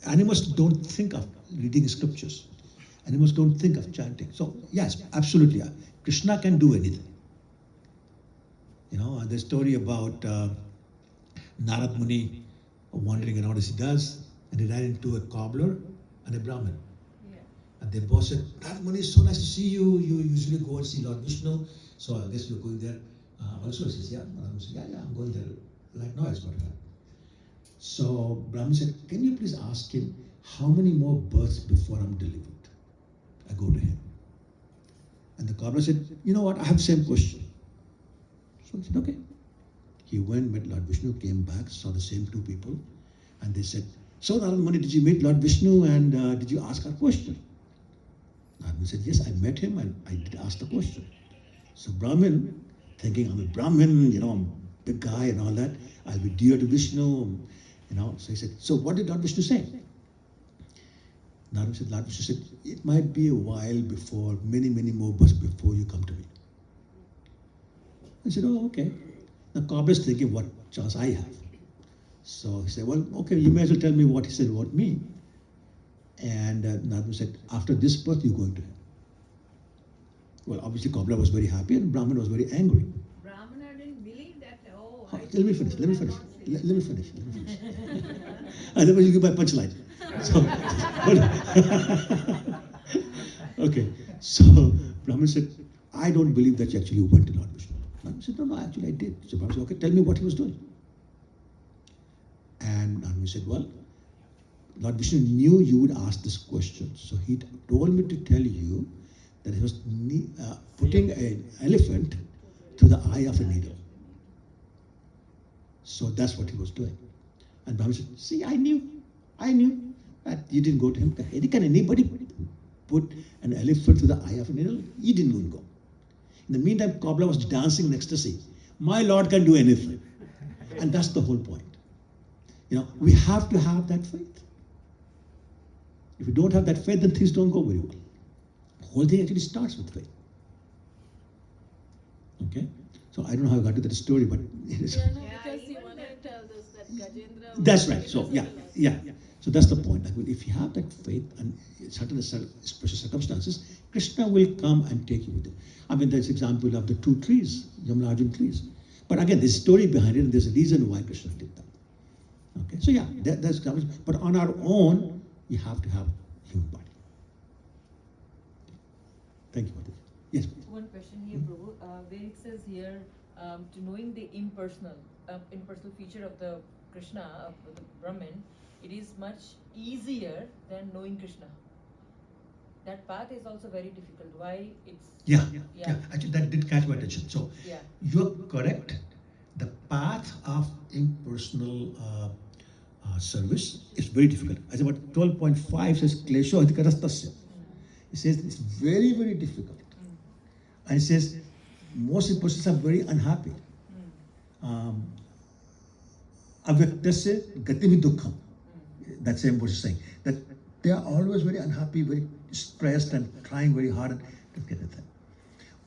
animals don't think of reading scriptures. Animals don't think of chanting. So yes, absolutely, Krishna can do anything. The story about Narad Muni wandering around as he does, and he ran into a cobbler and a Brahmin. And the boss said, Narad Muni, it's so nice to see you. You usually go and see Lord Vishnu. So I guess you're going there. Also, he says, yeah. Narad Muni said, yeah, I'm going there. Like, no, it's not that. So Brahmin said, can you please ask him how many more births before I'm delivered? I go to him. And the cobbler said, you know what, I have the same question. So he said, okay. He went, met Lord Vishnu, came back, saw the same two people, and they said, so Narad Muni, did you meet Lord Vishnu and did you ask a question? Narad Muni said, yes, I met him and I did ask the question. So Brahmin, thinking I'm a Brahmin, I'm a big guy and all that, I'll be dear to Vishnu, So he said, so what did Lord Vishnu say? Narad Muni said, Lord Vishnu said, it might be a while before, many, many more births before you come to me. I said, oh, okay. Now cobbler is thinking what chance I have. So he said, well, okay, you may as well tell me what he said about me. And Narad said, after this birth, you're going to him. Well, obviously cobbler was very happy and Brahman was very angry. Brahmana didn't believe that. Oh, Let me finish. And then you give my punchline. So, okay, so Brahman said, I don't believe that you actually went to Lord Vishnu. Narad said, no, actually I did. So Brahman said, okay, tell me what he was doing. And Narad said, well, Lord Vishnu knew you would ask this question. So he told me to tell you that he was putting an elephant through the eye of a needle. So that's what he was doing. And Brahman said, see, I knew that you didn't go to him. Can anybody put an elephant through the eye of a needle? You didn't even go. In the meantime, cobbler was dancing in ecstasy. My Lord can do anything. And that's the whole point. We have to have that faith. If we don't have that faith, then things don't go very well. The whole thing actually starts with faith. Okay? So I don't know how I got to that story, but it is. Yeah, no, because he wanted to tell us that Gajendra. That's right. So yeah. So that's the point. Like, if you have that faith and certain special circumstances, Krishna will come and take you with it. I mean, there's example of the two trees, Yamularjun trees. But again, there's a story behind it, and there's a reason why Krishna did that. Okay, so yeah, there's but on our own, you have to have human body. Thank you, Mataji. Yes. One question here, Prabhu, where it says here, to knowing the impersonal feature of the Krishna, of the Brahman, it is much easier than knowing Krishna. That path is also very difficult. Why it's Yeah. Yeah. Actually, that did catch my attention. So, yeah. you're correct. The path of impersonal service is very difficult. As about 12.5 says, Klesho Adhikarastasya. It says it's very, very difficult. And it says most persons are very unhappy. Avyaktasya Gatimi Dukkham. That same verse is saying that they are always very unhappy, very stressed, and trying very hard to get at that.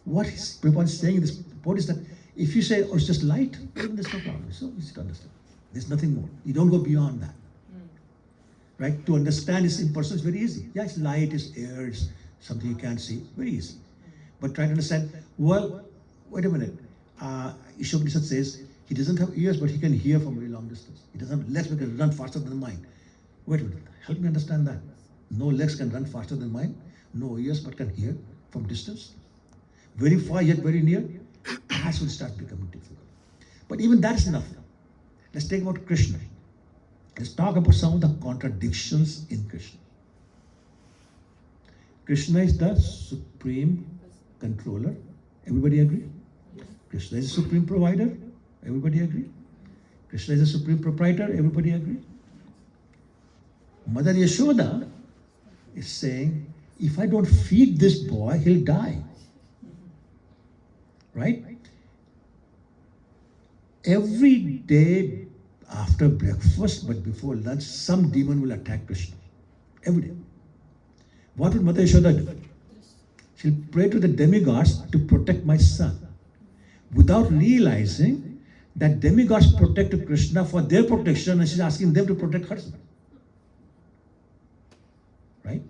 What Prabhupada is saying in this report is that if you say, oh, it's just light, then there's no problem. It's so easy to understand. There's nothing more. You don't go beyond that. Right? To understand this impersonal is very easy. Yeah, it's light, it's air, it's something you can't see. Very easy. But try to understand, well, wait a minute. Ishopanishad says he doesn't have ears, but he can hear from a very long distance. He doesn't have legs, but can run faster than the mind. Wait a minute. Help me understand that. No legs can run faster than mind. No ears, but can hear from distance. Very far, yet very near. That will start becoming difficult. But even that is nothing. Let's take about Krishna. Let's talk about some of the contradictions in Krishna. Krishna is the supreme controller. Everybody agree? Krishna is the supreme provider. Everybody agree? Krishna is the supreme proprietor. Everybody agree? Mother Yashoda is saying, if I don't feed this boy, he'll die. Right? Every day after breakfast, but before lunch, some demon will attack Krishna. Every day. What would Mother Yashoda do? She'll pray to the demigods to protect my son, without realizing that demigods protect Krishna for their protection, and she's asking them to protect her son. Right?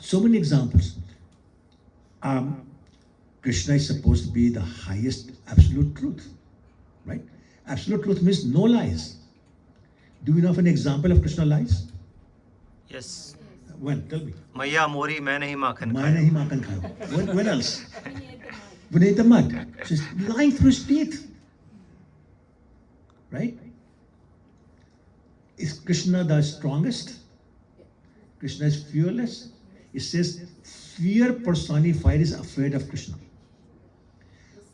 So many examples. Krishna is supposed to be the highest absolute truth. Right? Absolute truth means no lies. Do we know of an example of Krishna lies? Yes. When? Tell me. मैया मोरी मैं नहीं माखन मैं खाया. नहीं माखन खाया. When else? When he ate the mud. She's lying through his teeth. Right? Is Krishna the strongest? Krishna is fearless. It says, fear personified is afraid of Krishna.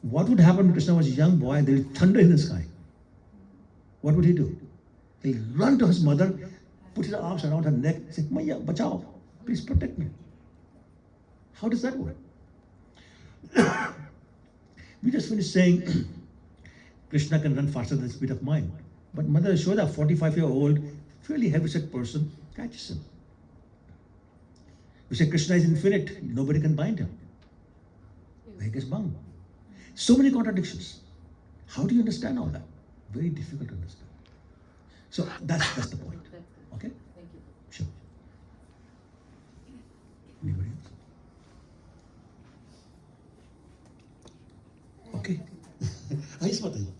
What would happen when Krishna was a young boy and there is thunder in the sky? What would he do? He'll run to his mother, put his arms around her neck, say, Maya, bachao, please protect me. How does that work? We just finished saying Krishna can run faster than the speed of mind. But Mother Yashoda, 45-year-old, fairly heavy-set person, catches him. We say Krishna is infinite, nobody can bind him. He gets bound. So many contradictions. How do you understand all that? Very difficult to understand. So that's the point. Okay? Thank you. Sure. Anybody else? Okay. Yes, Mataji.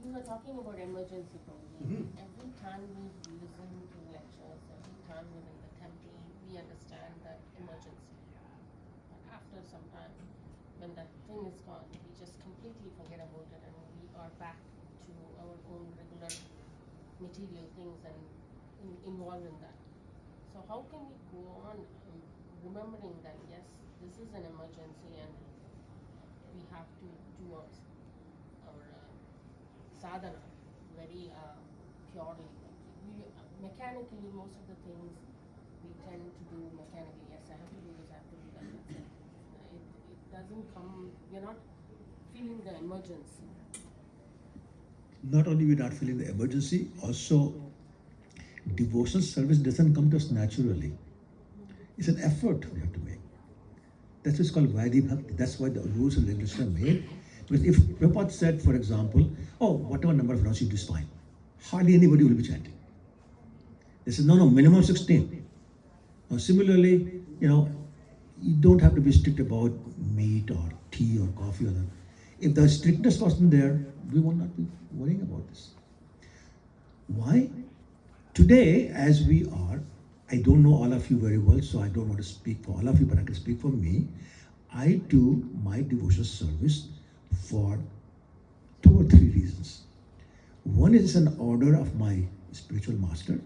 You were talking about emergency probably. Every time we listen to lectures, every time we're in the temple, we understand that emergency. But after some time, when that thing is gone, we just completely forget about it and we are back to our own regular material things and involved in that. So how can we go on remembering that yes, this is an emergency and we have to do our sadhana very purely. Mechanically, most of the things we tend to do mechanically. Yes, I have to do this, I have to do that. That's it. It doesn't come, we're not feeling the emergency. Not only we're not feeling the emergency, also devotional service doesn't come to us naturally. It's an effort we have to make. That's what's called Vaidhi Bhakti. That's why the rules and regulations are made. Because if Prabhupada said, for example, oh, whatever number of rounds you do is fine, hardly anybody will be chanting. They said, no, minimum 16. Now, similarly, you don't have to be strict about meat or tea or coffee or that. If the strictness wasn't there, we would not be worrying about this. Why? Today, as we are, I don't know all of you very well, so I don't want to speak for all of you, but I can speak for me. I do my devotional service for 2 or 3 reasons. One is an order of my spiritual master.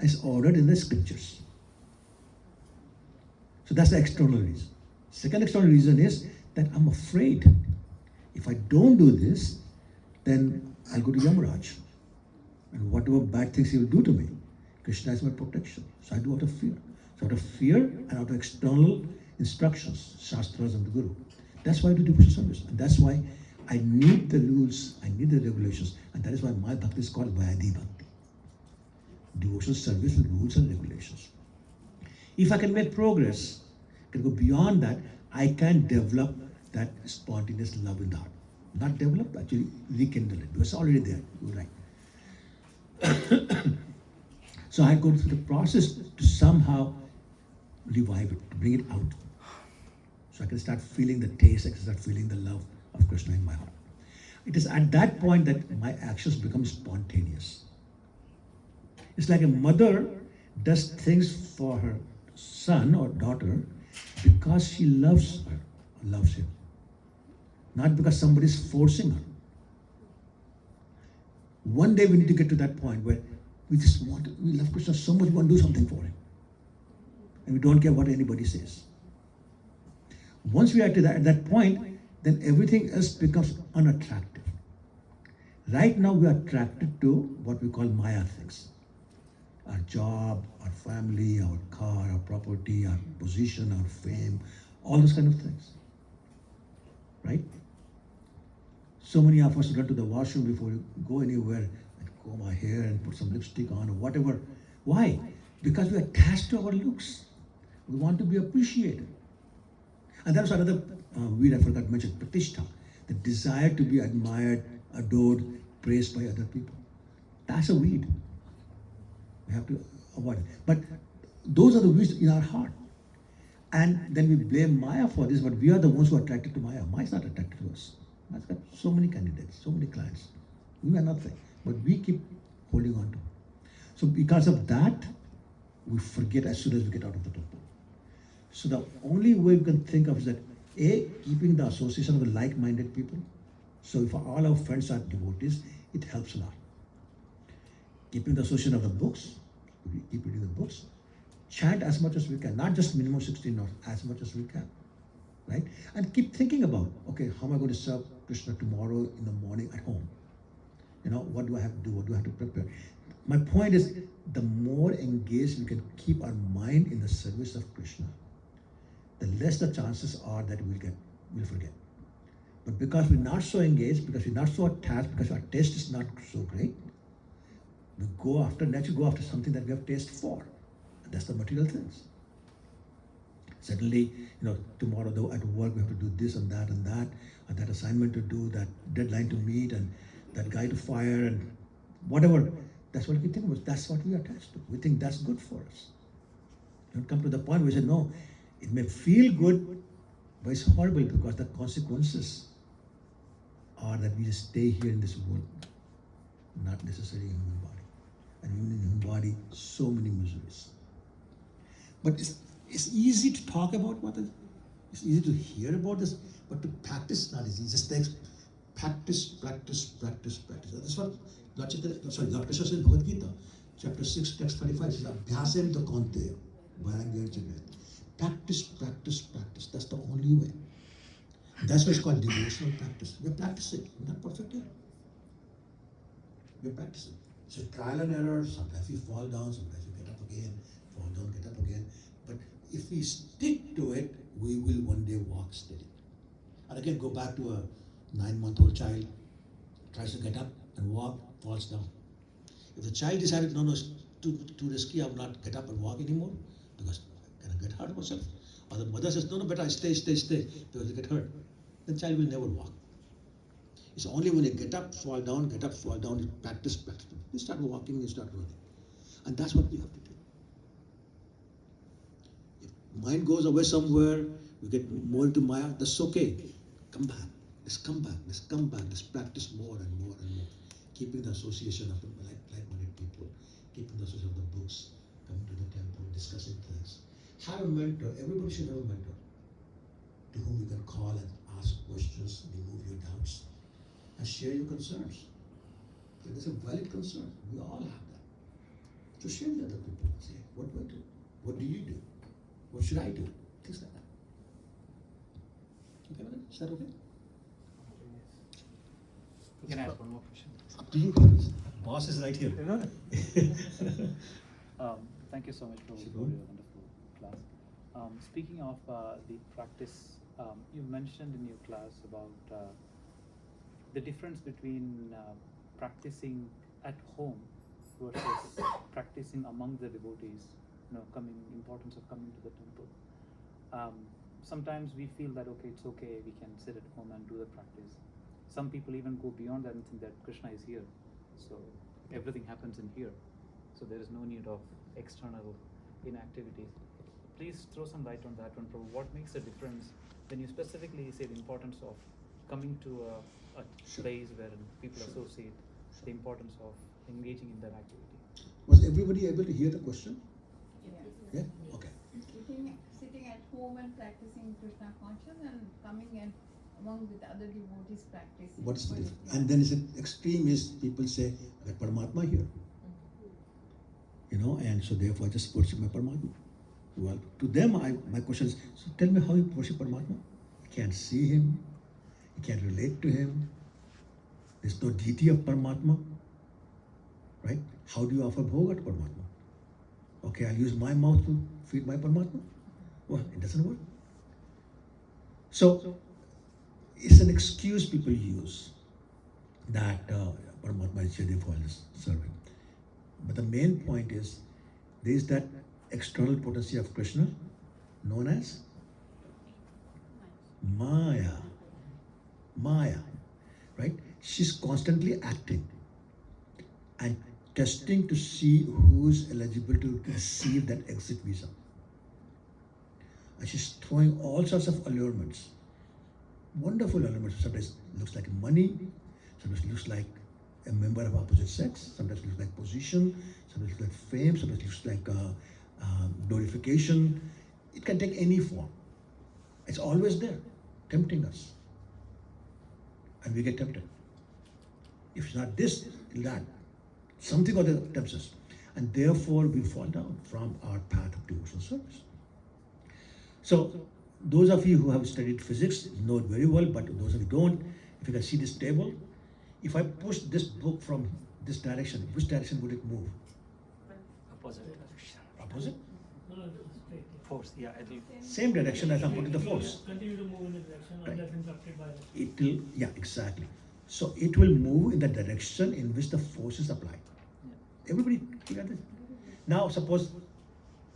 It's ordered in the scriptures. So that's the external reason. Second external reason is that I'm afraid if I don't do this, then I'll go to Yamaraj. And whatever bad things he will do to me, Krishna is my protection. So I do out of fear. So out of fear and out of external instructions, Shastras and the Guru. That's why I do devotional service. And that's why I need the rules, I need the regulations. And that is why my bhakti is called Vaidhi Bhakti. Devotional service with rules and regulations. If I can make progress, can go beyond that, I can develop that spontaneous love in the heart. Not develop, actually rekindle it. Because it's already there. You're right. So I go through the process to somehow revive it, to bring it out. So I can start feeling the taste, I can start feeling the love of Krishna in my heart. It is at that point that my actions become spontaneous. It's like a mother does things for her son or daughter because she loves her, loves him. Not because somebody is forcing her. One day we need to get to that point where we love Krishna so much, we want to do something for him. And we don't care what anybody says. Once we are at that point, then everything else becomes unattractive. Right now we are attracted to what we call Maya things. Our job, our family, our car, our property, our position, our fame, all those kind of things. Right? So many of us run to the washroom before you go anywhere and comb our hair and put some lipstick on or whatever. Why? Because we are attached to our looks. We want to be appreciated. And that's another weed I forgot to mention, pratishtha, the desire to be admired, adored, praised by other people. That's a weed. We have to avoid it. But those are the weeds in our heart. And then we blame Maya for this, but we are the ones who are attracted to Maya. Maya is not attracted to us. Maya's got so many candidates, so many clients. We are nothing, but we keep holding on to it. So because of that, we forget as soon as we get out of the temple. So the only way we can think of is that A, keeping the association of the like-minded people. So if all our friends are devotees, it helps a lot. Keeping the association of the books, we keep reading the books. Chant as much as we can, not just minimum 16 hours, as much as we can, right? And keep thinking about, okay, how am I going to serve Krishna tomorrow in the morning at home? You know, what do I have to do? What do I have to prepare? My point is, the more engaged we can keep our mind in the service of Krishna, the less the chances are that we'll forget. But because we're not so engaged, because we're not so attached, because our taste is not so great, we naturally go after something that we have taste for. And that's the material things. Suddenly, tomorrow at work we have to do this and that assignment to do, that deadline to meet, and that guy to fire, and whatever. That's what we think about. That's what we are attached to. We think that's good for us. Don't come to the point where we say, no, it may feel good, but it's horrible because the consequences are that we just stay here in this world, not necessarily in human body. And in human body, so many miseries. But it's easy to talk about it's easy to hear about this, but to practice is not easy. It just takes practice. That's what Lord Krishna says in Bhagavad Gita, chapter 6, text 35, says, Abhyasem to Kaunteya, practice. That's the only way. That's why it's called devotional practice. We're practicing. We're not perfect yet. We're practicing. So trial and error. Sometimes we fall down, sometimes we get up again, fall down, get up again. But if we stick to it, we will one day walk steady. And again, go back to a 9-month-old child, tries to get up and walk, falls down. If the child decided, no, it's too risky, I will not get up and walk anymore, because can I get hurt myself? Or the mother says, no, better stay, because you get hurt. The child will never walk. It's only when you get up, fall down, you practice. You start walking, you start running. And that's what we have to do. If mind goes away somewhere, we get more into Maya, that's okay. Come back. Let's practice more and more. Keeping the association of the like-minded people. keeping the source of the books, coming to the temple, discussing things. Have a mentor. Everybody should have a mentor to whom you can call and ask questions, remove your doubts, and share your concerns. It is a valid concern. We all have that. So share with other people. Say, what do I do? What do you do? What should I do? Things like that. Okay, madam? Is that okay? Can I ask one more question? Up to you. Boss is right here. Thank you so much for Sure. your wonderful class. Speaking of the practice, you mentioned in your class about the difference between practicing at home versus practicing among the devotees. Importance of coming to the temple. Sometimes we feel that it's okay, we can sit at home and do the practice. Some people even go beyond that and think that Krishna is here, so everything happens in here. So there is no need of external inactivity. Please throw some light on that one, Prabhu. What makes the difference when you specifically say the importance of coming to a Sure. place where people Sure. associate the importance of engaging in that activity? Was everybody able to hear the question? Yeah? Okay. Sitting at home and practicing Krishna conscious and coming and among with other devotees practicing. What's the difference? And then is it extreme is people say, that Paramatma here. And so therefore I just worship my Paramatma. Well, to them, my question is, so tell me how you worship Paramatma. You can't see him, you can't relate to him, there's no deity of Paramatma, right? How do you offer bhoga to Paramatma? Okay, I'll use my mouth to feed my Paramatma. Well, it doesn't work. So, it's an excuse people use that Paramatma is here, therefore I'll just serve him. But the main point is, there is that external potency of Krishna known as Maya. Maya, right? She's constantly acting and testing to see who's eligible to receive that exit visa. And she's throwing all sorts of allurements, wonderful allurements. Sometimes it looks like money, sometimes it looks like a member of opposite sex, sometimes it looks like position, sometimes it looks like fame, sometimes it looks like glorification. It can take any form. It's always there, tempting us. And we get tempted. If it's not this, that. Something or other tempts us. And therefore we fall down from our path of devotional service. So, those of you who have studied physics know it very well, but those of you who don't, if you can see this table, if I push this book from this direction, which direction would it move? Opposite direction. Opposite? No, straight. Force, yeah, it'll Same direction as I'm putting the force. Continue to move in the direction Right. unless interrupted by that. It will, yeah, exactly. So it will move in the direction in which the force is applied. Everybody figure this. Now suppose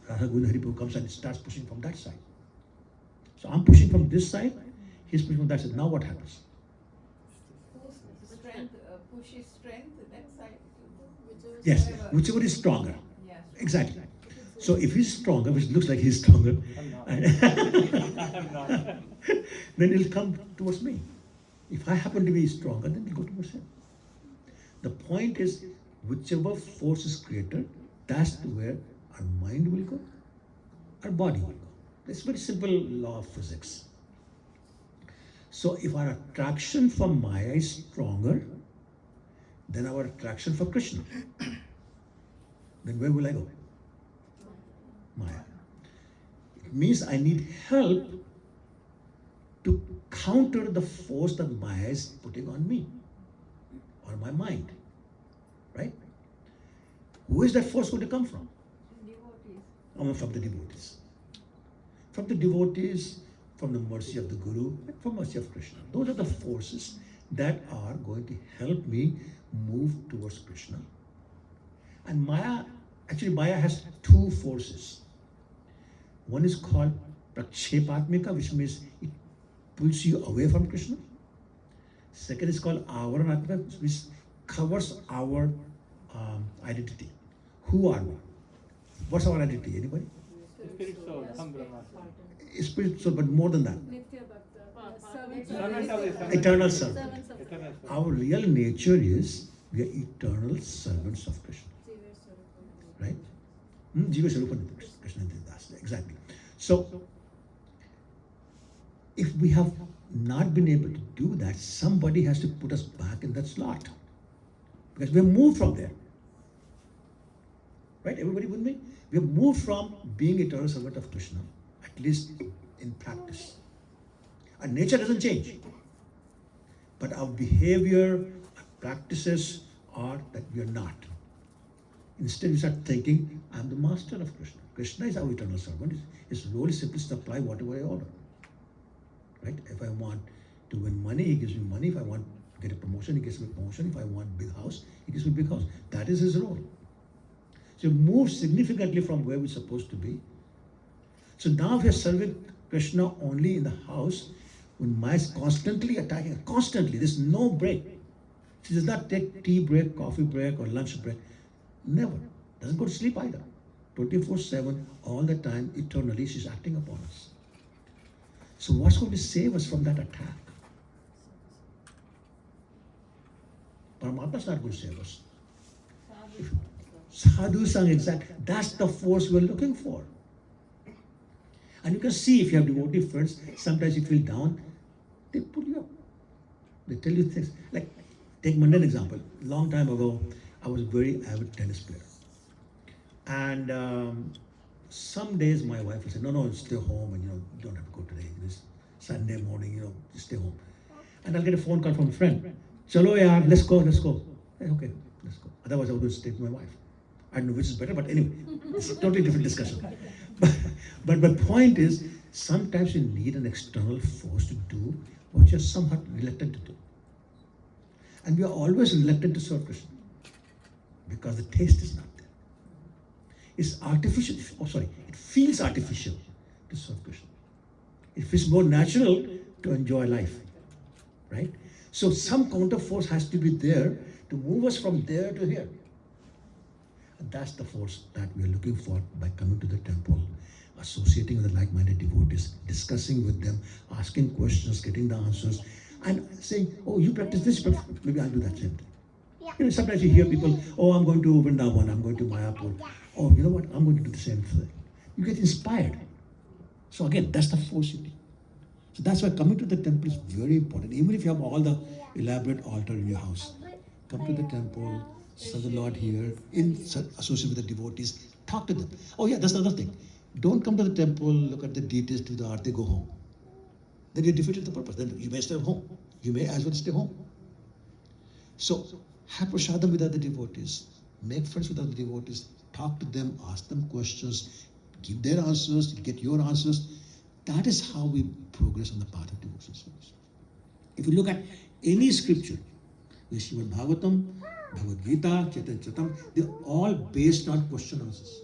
Radha Govinda Hariprabhu comes and starts pushing from that side. So I'm pushing from this side, he's pushing from that side. Now what happens? Strength, pushes strength, that side. Yes, whichever is stronger. Yeah. Exactly. So if he's stronger, which looks like he's stronger, I'm not. then it'll come towards me. If I happen to be stronger, then it'll go towards him. The point is, whichever force is greater, that's where our mind will go, our body will go. It's a very simple law of physics. So if our attraction for Maya is stronger than our attraction for Krishna, then where will I go? Maya. It means I need help to counter the force that Maya is putting on me or my mind. Right? Who is that force going to come from? Devotees. From the devotees. From the devotees, from the mercy of the Guru, and from mercy of Krishna. Those are the forces that are going to help me move towards Krishna. And Maya has two forces. One is called Prakshepatmika, which means it pulls you away from Krishna. Second is called Avaranatmika, which covers our identity. Who are we? What's our identity? Anybody? Spirit soul, Ham Brahma. Spirit soul, but more than that. Nitya Bhakta, servants Servant of of the Eternal servant. servants of Eternal soul. Our real nature is we are eternal servants of Krishna. right? Jiva Swarupananda, Krishna Das, exactly. So, if we have not been able to do that, somebody has to put us back in that slot. Because we have moved from there. Right? Everybody with me? We have moved from being eternal servant of Krishna, at least in practice. Our nature doesn't change. But our behavior, our practices are that we are not. Instead, we start thinking, I'm the master of Krishna. Krishna is our eternal servant. His role is simply to supply whatever I order. Right? If I want to win money, he gives me money. If I want to get a promotion, he gives me a promotion. If I want a big house, he gives me a big house. That is his role. So move significantly from where we're supposed to be. So now we are serving Krishna only in the house when Maya is constantly attacking, constantly. There's no break. She does not take tea break, coffee break, or lunch break. Never. Doesn't go to sleep either. 24/7, all the time, eternally, she's acting upon us. So what's going to save us from that attack? Paramatma's not going to save us. Sadhu Sang, exactly. That's the force we're looking for. And you can see if you have devotee friends, sometimes you feel down, they pull you up. They tell you things. Like, take mundane example. Long time ago, I was a very avid tennis player. And some days my wife will say, no, stay home and you don't have to go today. This Sunday morning, just stay home. And I'll get a phone call from a friend. Chalo yaar, let's go. Hey, okay, let's go. Otherwise I would stay with my wife. I don't know which is better, but anyway, it's a totally different discussion. But my point is, sometimes you need an external force to do what you're somewhat reluctant to do. And we are always reluctant to serve Krishna because the taste is not there. It's artificial, it feels artificial to serve Krishna. It feels more natural to enjoy life, right? So some counter force has to be there to move us from there to here. And that's the force that we are looking for by coming to the temple, associating with the like-minded devotees, discussing with them, asking questions, getting the answers, and saying, oh, you practice this, maybe I'll do that same thing. Sometimes you hear people, oh, I'm going to Vrindavan, I'm going to Mayapur. Oh, you know what, I'm going to do the same thing. You get inspired. So again, that's the force you need. So that's why coming to the temple is very important. Even if you have all the elaborate altar in your house, come to the temple, serve the Lord here, associate with the devotees, talk to them. Oh yeah, that's the other thing. Don't come to the temple, look at the details, do the arti, go home. Then you defeated the purpose. Then you may stay home. You may as well stay home. So have prasadam with other devotees, make friends with other devotees, talk to them, ask them questions, give their answers, get your answers. That is how we progress on the path of devotional service. If you look at any scripture, the Srimad Bhagavatam, Bhagavad Gita, Chaitanya Charitamrita, they're all based on question answers.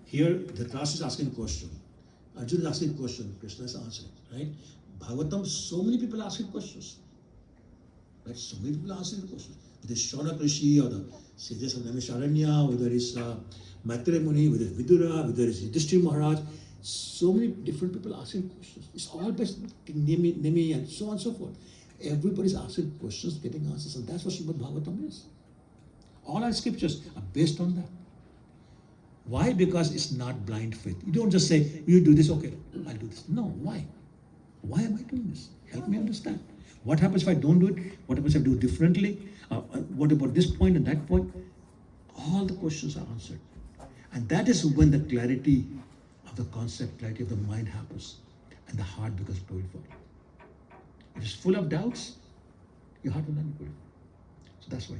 Here, the class is asking a question. Arjuna is asking a question, Krishna is answering, right? Bhagavatam, so many people asking questions. Right? So many people asking questions. Whether it's Shaunak Rishi or the sages of Naimisharanya, whether it's Maitreya Muni, whether it's Vidura, whether it's Yudhishthira Maharaj, so many different people asking questions. It's all based on Nemi and so on and so forth. Everybody's asking questions, getting answers, and that's what Srimad Bhagavatam is. All our scriptures are based on that. Why? Because it's not blind faith. You don't just say, you do this, okay, I'll do this. No, why? Why am I doing this? Help me understand. What happens if I don't do it? What happens if I do it differently? What about this point and that point? All the questions are answered. And that is when the clarity of the concept, clarity of the mind happens, and the heart becomes purified. If it's full of doubts, your heart will not be purified. So that's why.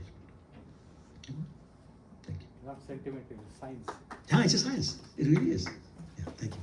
Thank you. Not sentimental, science. Yeah, it's a science. It really is. Yeah, thank you.